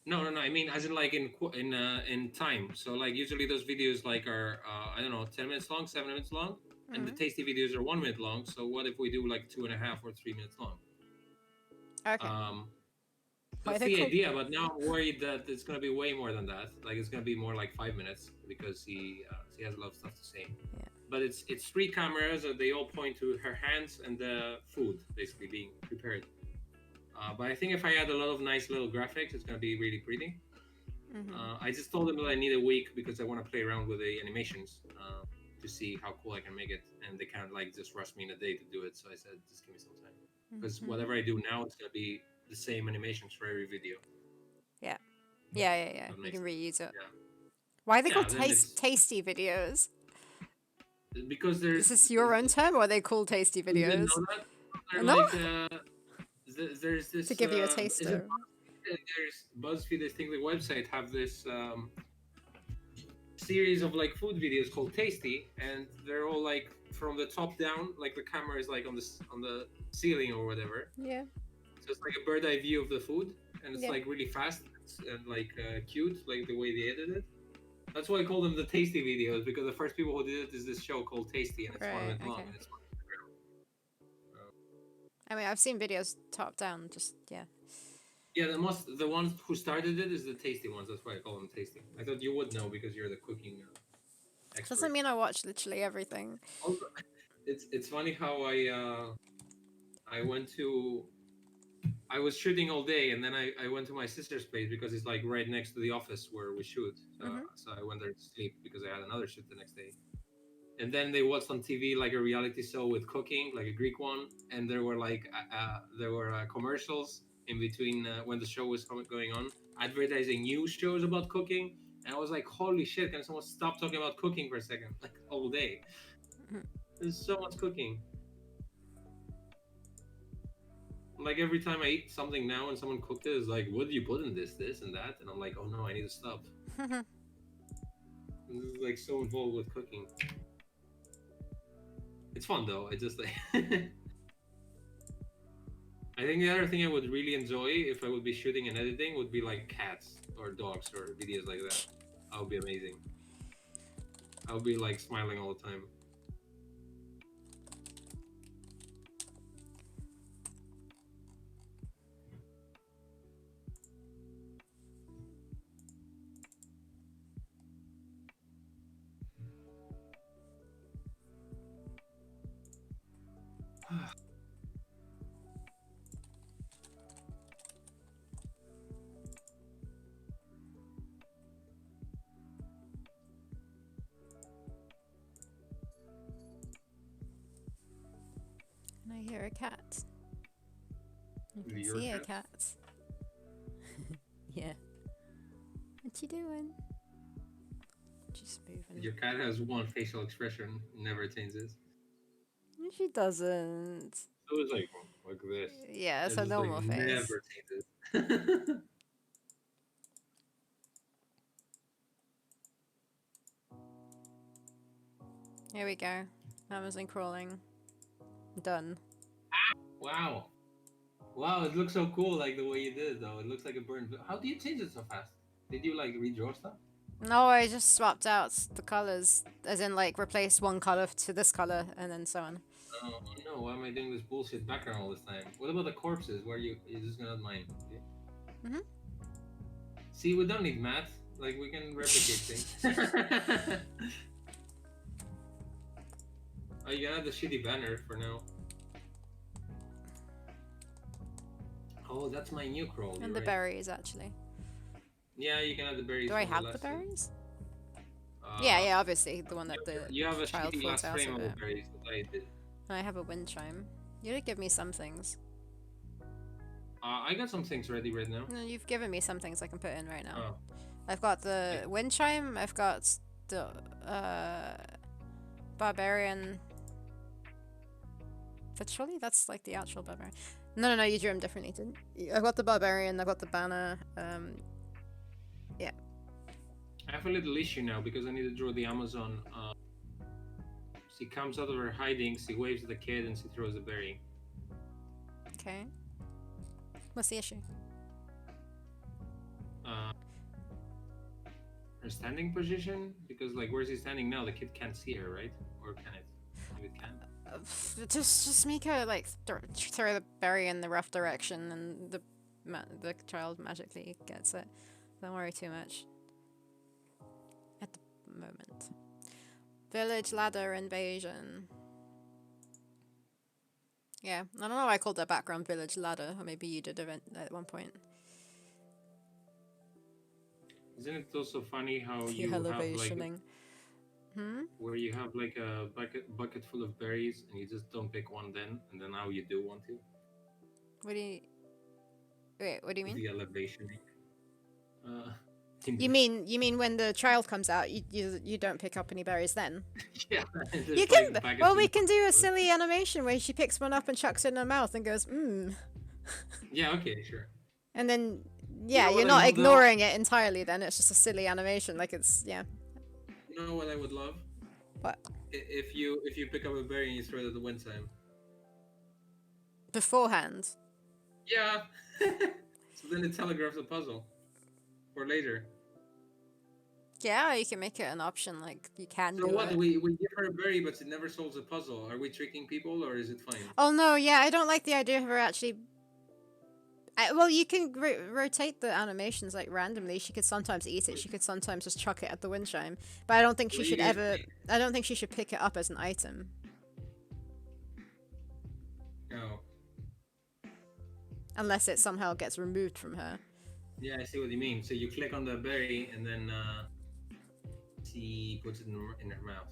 No, no, no. I mean, as in like in time. So like usually those videos like are I don't know 10 minutes long, 7 minutes long, and the Mm. tasty videos are 1 minute long. So what if we do like 2.5 or 3 minutes long? Okay. Um, Why are that's they the called? idea. But now I'm worried that it's gonna be way more than that. Like it's gonna be more like 5 minutes because she has a lot of stuff to say. Yeah. But it's three cameras and they all point to her hands and the food basically being prepared. But I think if I add a lot of nice little graphics, it's gonna be really pretty. Mhm. I just told them that I need a week because I want to play around with the animations to see how cool I can make it, and they can't like just rush me in a day to do it. So I said, just give me some time because Mhm. whatever I do now, it's gonna be the same animations for every video. Yeah. Yeah, yeah, yeah. That You makes can sense. reuse it. Yeah, Why are they called yeah. Then it's tasty videos? because Is there's this your own term, or are they called tasty you didn't videos? know that they're No, like there's to this give you a isn't taster. there's BuzzFeed, I think the website have this series of like food videos called Tasty, and they're all like from the top down, like the camera is like on the ceiling or whatever. Yeah. So it's like a bird eye view of the food, and it's Yeah. like really fast and like cute, like the way they edit it. That's why I call them the Tasty videos because the first people who did it is this show called Tasty, and it's one Right. minute long, Okay. and it's I mean, I've seen videos top down. Just yeah. yeah, the ones who started it is the Tasty ones. That's why I call them Tasty. I thought you would know because you're the cooking Doesn't expert. mean I watch literally everything. Also, it's funny how I went to I was shooting all day, and then I went to my sister's place because it's like right next to the office where we shoot. So Mhm. so I went there to sleep because I had another shoot the next day. And then they watched on TV like a reality show with cooking, like a Greek one, and there were commercials in between when the show was going on, advertising new shows about cooking. And I was like, holy shit! Can someone stop talking about cooking for a second? Like all day. Mhm. There's so much cooking. Like every time I eat something now and someone cooked it, it's like, what do you put in this, and that? And I'm like, oh no, I need to stop. This is like so involved with cooking. It's fun though. I just like. I think the other thing I would really enjoy if I would be shooting and editing would be like cats or dogs or videos like that. That would be amazing. I would be like smiling all the time. And I hear a cat. You can Your see a cat? cat. Yeah. What you doing? Just moving. Your cat has one facial expression, never changes. No, she doesn't. So it's like this. Yeah, it's It's a just like normal face. never changes. Here we go. Amazon crawling. Done. Wow. Wow, it looks so cool like the way you did it though. It looks like a burned. How do you change it so fast? Did you like redraw stuff? No, I just swapped out the colors, as in like replaced one color to this color, and then so on. Oh no, why am I doing this bullshit background all this time? What about the corpses? Where you're just gonna add mine? Okay. Mhm. See, we don't need math. Like we can replicate things. Oh, you can add the shitty banner for now. Oh, that's my new crawl. And You're the right. berries, actually. Yeah, you can add the berries. Do I from have the the last scene. berries? Yeah, Uh, yeah, obviously. The one that the you have a child shitty falls last out frame of of the it. berries that I did. And I have a wind chime. You did give me some things. I got some things ready right now. No, you've given me some things I can put in right now. Oh, I've got the I, wind chime. I've got the uh, barbarian. But surely that's like the actual barbarian. No, you drew him differently, didn't you? I've got the barbarian. I've got the banner. Yeah. I have a little issue now because I need to draw the Amazon. She comes out of her hiding, she waves at the kid, and she throws a berry. Okay. What's the issue? Uh, her standing position, because like where's she standing now? The kid can't see her, right? Or can it? Maybe it can. Just make her like throw the berry in the rough direction, and the child magically gets it. Don't worry too much. At the moment. Village ladder invasion. Yeah, I don't know why I called that background village ladder, or maybe you did at one point. Isn't it also funny how The you have like elevationing. where you have like a bucket full of berries and you just don't pick one then, and then now you do want to? What do you... Wait, what do you mean? The elevationing. Uh, You mean when the child comes out, you don't pick up any berries then? yeah, You there's can... like baskets Well, we of can do a silly animation where she picks one up and chucks it in her mouth and goes, yeah, okay, sure. And then, You yeah, know you're what I not love though? ignoring it entirely then, it's just a silly animation, like it's, yeah. You know what I would love? What? If you pick up a berry and you throw it at the wind chime. Beforehand. Yeah. So then it telegraphs the puzzle for later. Yeah, you can make it an option, like, you can So do what? it. We give her a berry, but it never solves a puzzle. Are we tricking people, or is it fine? Oh no, yeah, I don't like the idea of her actually... well, you can rotate the animations, like, randomly. She could sometimes eat it, she could sometimes just chuck it at the wind chime. But I don't think she What do you should guys ever... think? I don't think she should pick it up as an item. Oh, Unless it somehow gets removed from her. yeah, I see what you mean. So you click on the berry, and then she puts it in her mouth.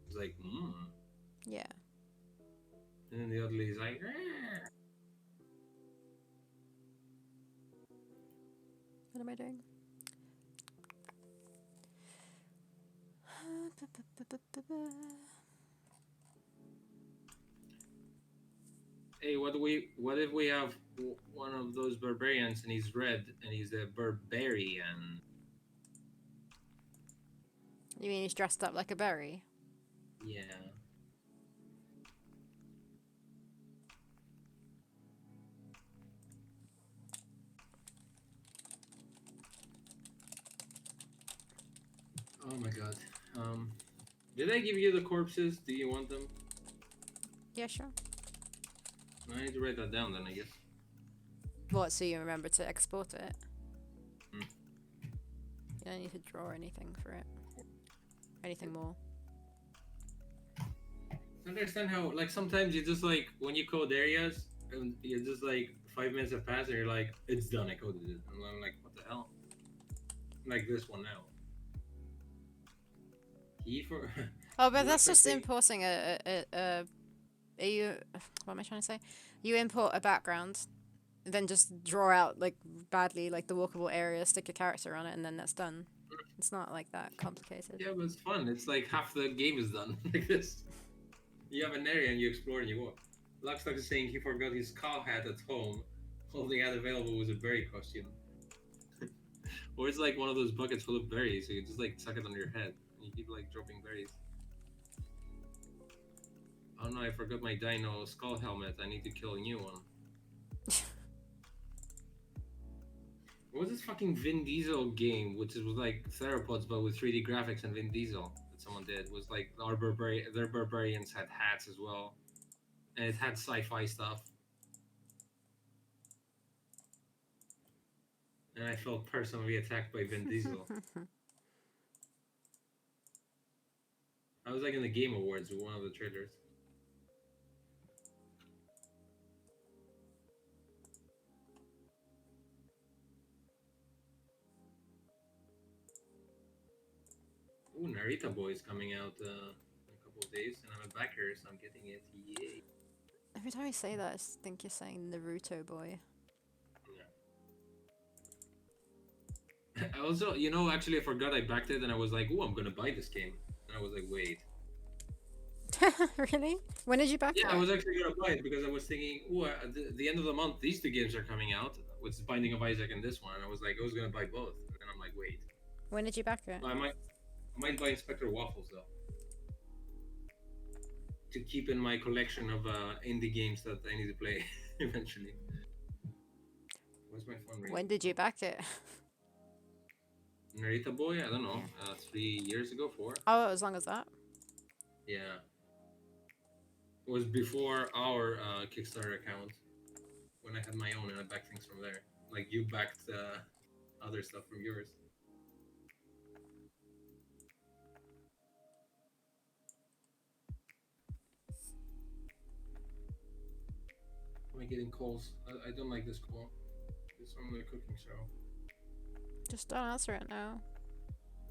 It's like, Yeah. and then the other lady's like, "Rrr." What am I doing? Hey, what if we have one of those barbarians and he's red and he's a barbarian? You mean he's dressed up like a berry? Yeah. Oh my god. Did I give you the corpses? Do you want them? Yeah, sure. I need to write that down then, I guess. What, so you remember to export it? Mm. You don't need to draw anything for it. Anything more. I understand how, like, sometimes you just, like, when you code areas, and you're just, like, 5 minutes have passed and you're like, it's done, I coded it. And I'm like, what the hell? Like this one now. Key for... Oh, but that's just importing you... What am I trying to say? You import a background, then just draw out, like, badly, like, the walkable area, stick your character on it, and then that's done. It's not, like, that complicated. Yeah, but it's fun. It's like half the game is done like this. You have an area and you explore and you walk. Luxlock is saying he forgot his cow hat at home. All they had available was a berry costume. Or it's like one of those buckets full of berries, so you just like suck it on your head. And you keep like dropping berries. Oh no, I forgot my dino skull helmet. I need to kill a new one. What was this fucking Vin Diesel game, which was like Theropods but with 3D graphics and Vin Diesel that someone did? Was like their barbarians had hats as well, and it had sci-fi stuff. And I felt personally attacked by Vin Diesel. I was like in the Game Awards with one of the trailers. Ooh, Narita Boy is coming out in a couple of days, and I'm a backer, so I'm getting it. Yay! Every time you say that, I just think you're saying Naruto boy. I also, actually, I forgot I backed it, and I was like, "Oh, I'm gonna buy this game," and I was like, "Wait." Really? When did you back Yeah, I it? was actually gonna buy it because I was thinking, "Oh, at the end of the month, these two games are coming out, with Binding of Isaac and this one." And I was like, I was gonna buy both, and then I'm like, "Wait." When did you back it? But I might buy Inspector Waffles though, to keep in my collection of indie games that I need to play eventually. What's my phone ringing? When did you Oh, back it? Narita Boy. I don't know. Yeah. 3 years ago, four. Oh, as long as that. Yeah, it was before our Kickstarter account, when I had my own and I backed things from there. Like you backed other stuff from yours. Am I getting calls? I don't like this call. It's on the cooking show. Just don't answer it now.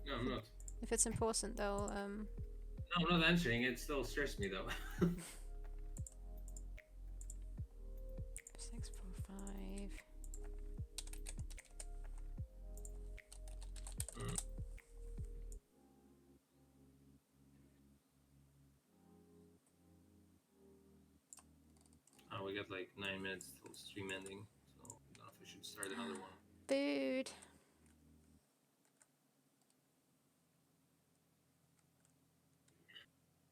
No, I'm not. If it's important, they'll No, I'm not answering. It still stressed me though. 645. Mm. Oh, we got like 9 minutes till stream ending, so I don't know if we should start another one. Food.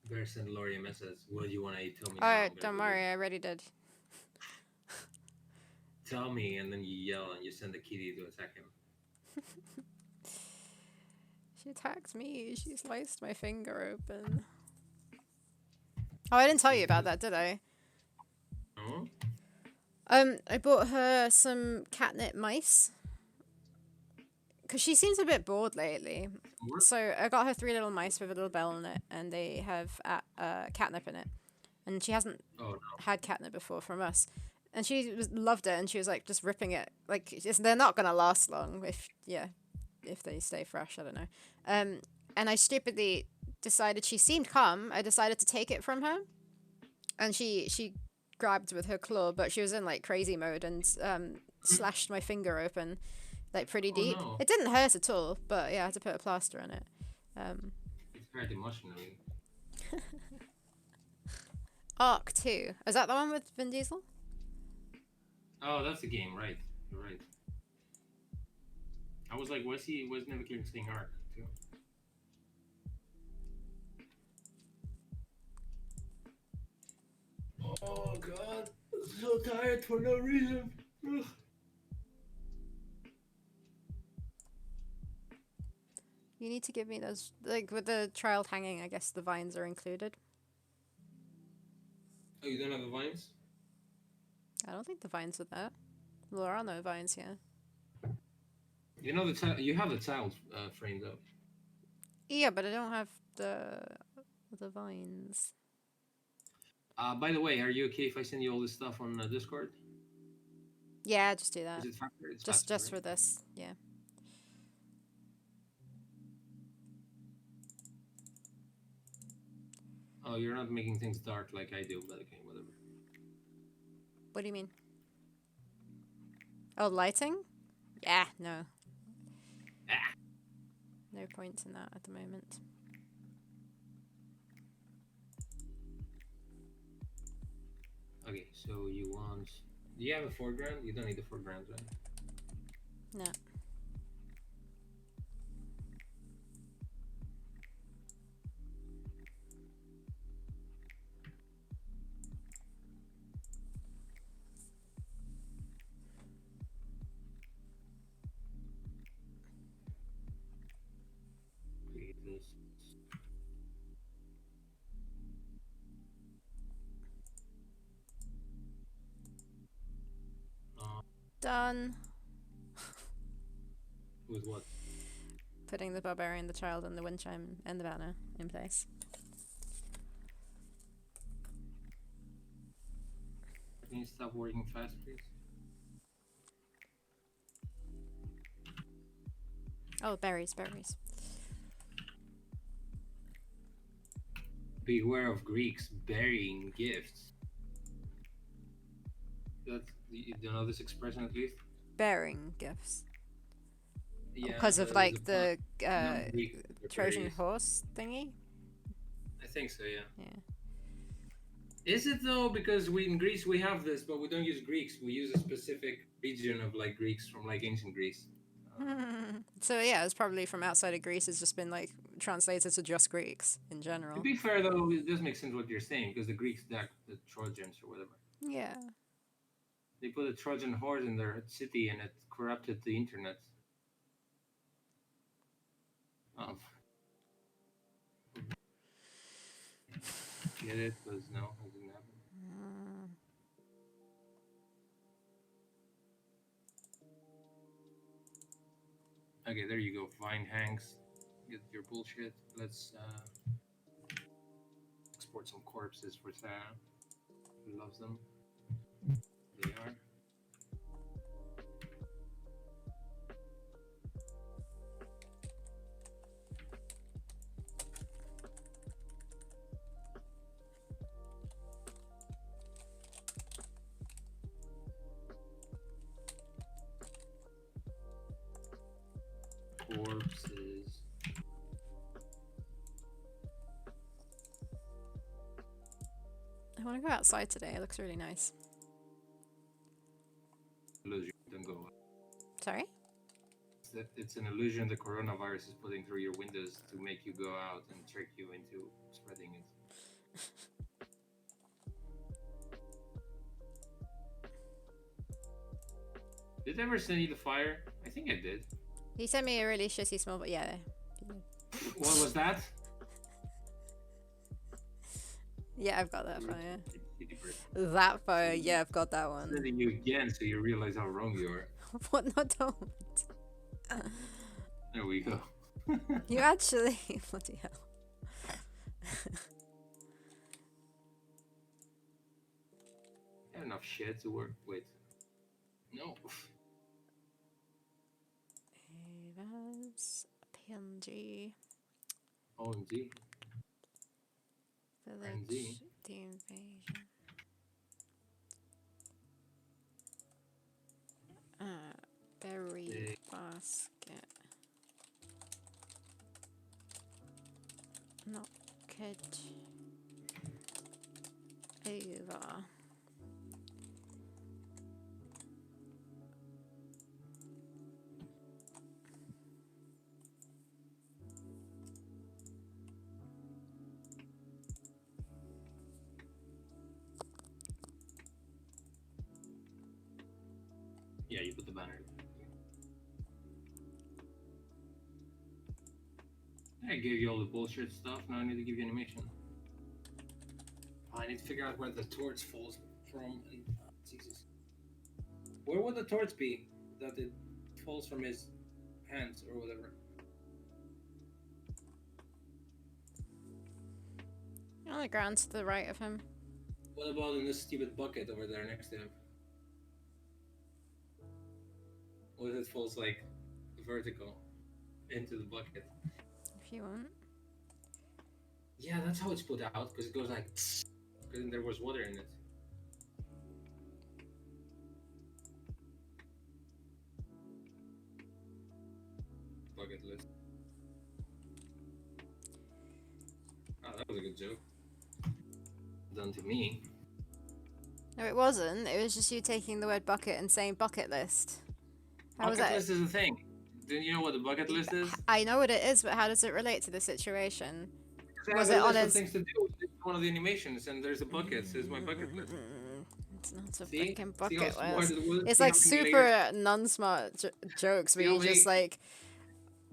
Better send Laurie a message. What do you want to eat? Tell me now. Alright, I'm gonna don't go worry, get I already did. Tell me, and then you yell and you send the kitty to attack him. She attacked me. She sliced my finger open. Oh, I didn't tell you about that, did I? Oh? I bought her some catnip mice. Because she seems a bit bored lately. What? So I got her 3 little mice with a little bell on it, and they have catnip in it. And she hasn't Oh no. had catnip before from us. And she loved it, and she was like just ripping it. Like, they're not going to last long if they stay fresh. I don't know. And I stupidly decided, she seemed calm. I decided to take it from her, and she grabbed with her claw, but she was in like crazy mode and slashed my finger open, like pretty Oh deep. no. It didn't hurt at all, but yeah, I had to put a plaster on it. It's hurt emotionally. Arc 2. Is that the one with Vin Diesel? Oh, that's the game, right? You're right. I was like, was Never Killing saying Ark too? Oh god, I'm so tired for no reason. Ugh. You need to give me those, like with the child hanging, I guess the vines are included. Oh, you don't have the vines? I don't think the vines are there. Well, there are no vines here. You know you have the child framed up. Yeah, but I don't have the vines. By the way, are you okay if I send you all this stuff on Discord? Yeah, just do that. Is it faster? It's Just faster, just right? for this, yeah. Oh, you're not making things dark like I do, but okay, whatever. What do you mean? Oh, lighting? Yeah, no. Ah. No point in that at the moment. Okay, so you want... Do you have a foreground? You don't need a foreground, right? No. Okay, this... Done. With what? Putting the barbarian, the child, and the wind chime and the banner in place. Can you stop working fast, please? Oh, berries, berries. Beware of Greeks burying gifts. That's... You know this expression at least? Bearing gifts. Yeah, because of the like fun the non-Greek Trojan contemporaries. horse thingy. I think so. Yeah. Yeah. Is it though? Because we in Greece we have this, but we don't use Greeks. We use a specific region of like Greeks from like ancient Greece. So yeah, it's probably from outside of Greece. It's just been like translated to just Greeks in To general. be fair though, it does make sense what you're saying because the Greeks, that the Trojans or whatever, Yeah. they put a Trojan horse in their city and it corrupted the internet. Um, get it? Because no, it didn't happen. Okay, there you go. Vine hangs. Get your bullshit. Let's export some corpses for Sarah. Who loves them? They are. Corpses. I want to go outside today. It looks really nice. Illusion. Don't go. Sorry? It's an illusion the coronavirus is putting through your windows to make you go out and trick you into spreading it. Did I ever send you the fire? I think I did. He sent me a really shitty small, but yeah. What was that? Yeah, I've got that fire. That fire, yeah, I've got that one. Sending you again so you realize how wrong you are. What? No, don't. There we go. You actually. Bloody hell. I have enough shit to work with. No. That's PNG. OMG. Village. The invasion. Berry basket. Not good. Over. Yeah, you put the banner. I gave you all the bullshit stuff. Now I need to give you animation. I need to figure out where the torch falls from. And Jesus, where would the torch be that it falls from his hands or whatever? On the ground to the right of him. What about in this stupid bucket over there next to him? What if it falls like vertical into the bucket? If you want. Yeah, that's how it's put out, because it goes like because there was water in it. Bucket list. Oh, that was a good joke. Done to me. No, it wasn't. It was just you taking the word bucket and saying bucket list. How was Bucket that? list is a thing. Do you know what the bucket list is? I know what it is, but how does it relate to the situation? Was it on his things to do? It's one of the animations, and there's a bucket. Says my bucket list. It's not a See? freaking See bucket how smart list. it was? It's See like how many super layers- non-smart jokes where See how you just many- like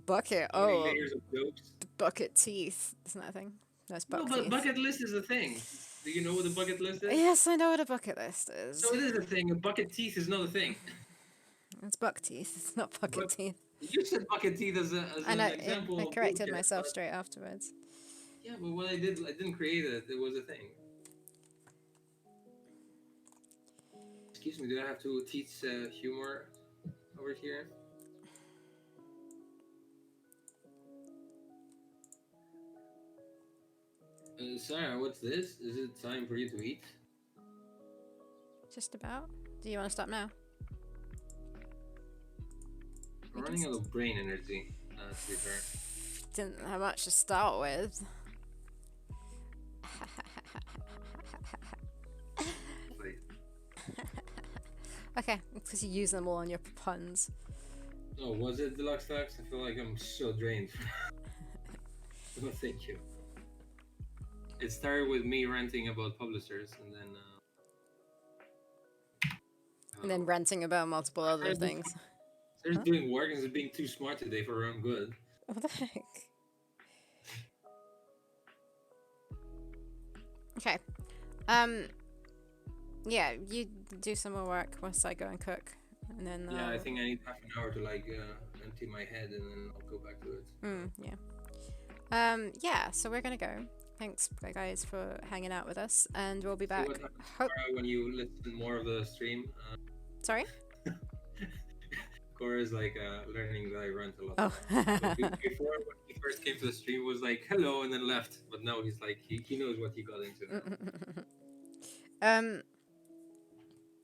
bucket. how many Oh, layers of jokes? bucket teeth. Isn't that a thing? No, it's No, buck but teeth. bucket list is a thing. Do you know what a bucket list is? Yes, I know what a bucket list is. So it is a thing. A bucket teeth is not a thing. It's buck teeth. It's not bucket But- teeth. You said bucket teeth as an example. I of corrected bullshit, myself but- straight afterwards. Yeah, but what I didn't create it. It was a thing. Excuse me, do I have to teach humor over here? Sarah, what's this? Is it time for you to eat? Just about. Do you want to stop now? We running out of brain energy. To be fair. Didn't have much to start with. Like, Okay, because you use them all on your puns. oh, was it deluxe tax? I feel like I'm so drained. No, thank you. It started with me ranting about publishers, and then. And then ranting about multiple other things. They're doing work and they're being too smart today for their own good. What the heck? Okay. Yeah, you do some more work once I go and cook, and then. Yeah, I think I need half an hour to like empty my head, and then I'll go back to it. Yeah. Yeah. So we're gonna go. Thanks, guys, for hanging out with us, and we'll be back. What happens Cora, when you listen more of the stream? Sorry. Cora's like learning that I rant a lot. Oh. Before, when he first came to the stream, was like hello and then left. But now he's like he knows what he got into.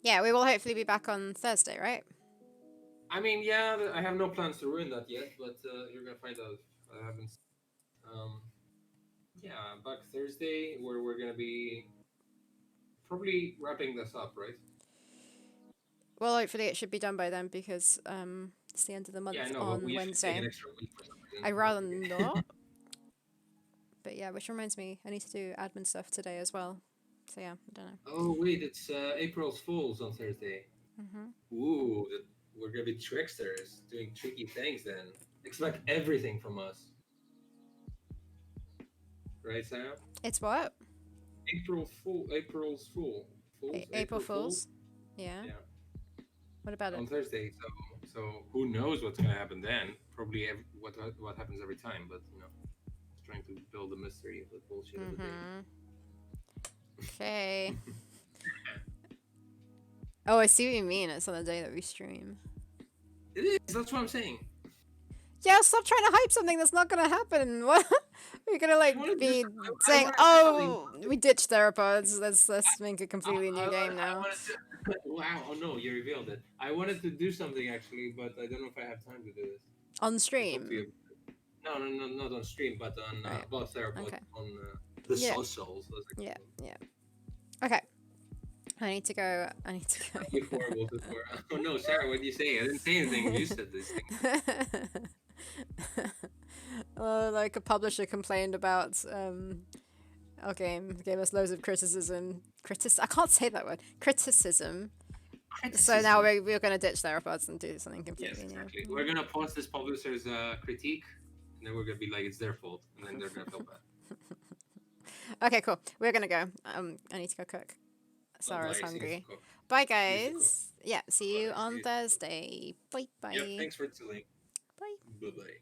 Yeah, we will hopefully be back on Thursday, right? I mean, yeah, I have no plans to ruin that yet, but you're gonna find out if that happens. Yeah, back Thursday, where we're gonna be probably wrapping this up, right? Well, hopefully it should be done by then because it's the end of the month on we Wednesday. Take an extra week for some reason. I'd rather not. But yeah, which reminds me, I need to do admin stuff today as well. So yeah, I don't know. Oh wait, it's April's Fools on Thursday. Ooh, we're gonna be tricksters doing tricky things then. Expect everything from us. Right, Sam? It's what? April's Fool. Fools? April Fools? Yeah. What about on it? Thursday, so who knows what's gonna happen then? Probably what happens every time, but you know, just trying to build a mystery of the bullshit of the day. Okay. Oh, I see what you mean. It's on the day that we stream. It is. That's what I'm saying. Yeah, stop trying to hype something that's not gonna happen. What? You're gonna like be saying, "Oh, we ditched Theropods. Let's make a completely new game now." Wow! Oh no, you revealed it. I wanted to do something actually, but I don't know if I have time to do this. On stream? No, not on stream, but on about Theropods on the socials. Yeah. Okay. I need to go. You're horrible before. Oh no, Sarah, what did you say? I didn't say anything. You said this thing. Like a publisher complained about our game, gave us loads of criticism. I can't say that word. Criticism. So now we're going to ditch Theropods and do something completely new. We're going to post this publisher's critique, and then we're going to be like, it's their fault, and then they're going to feel bad. Okay, cool. We're going to go. I need to go cook. Sarah's hungry. Bye, guys. Yeah, see you on Thursday. Bye. Yeah, thanks for tuning. Bye. Bye-bye.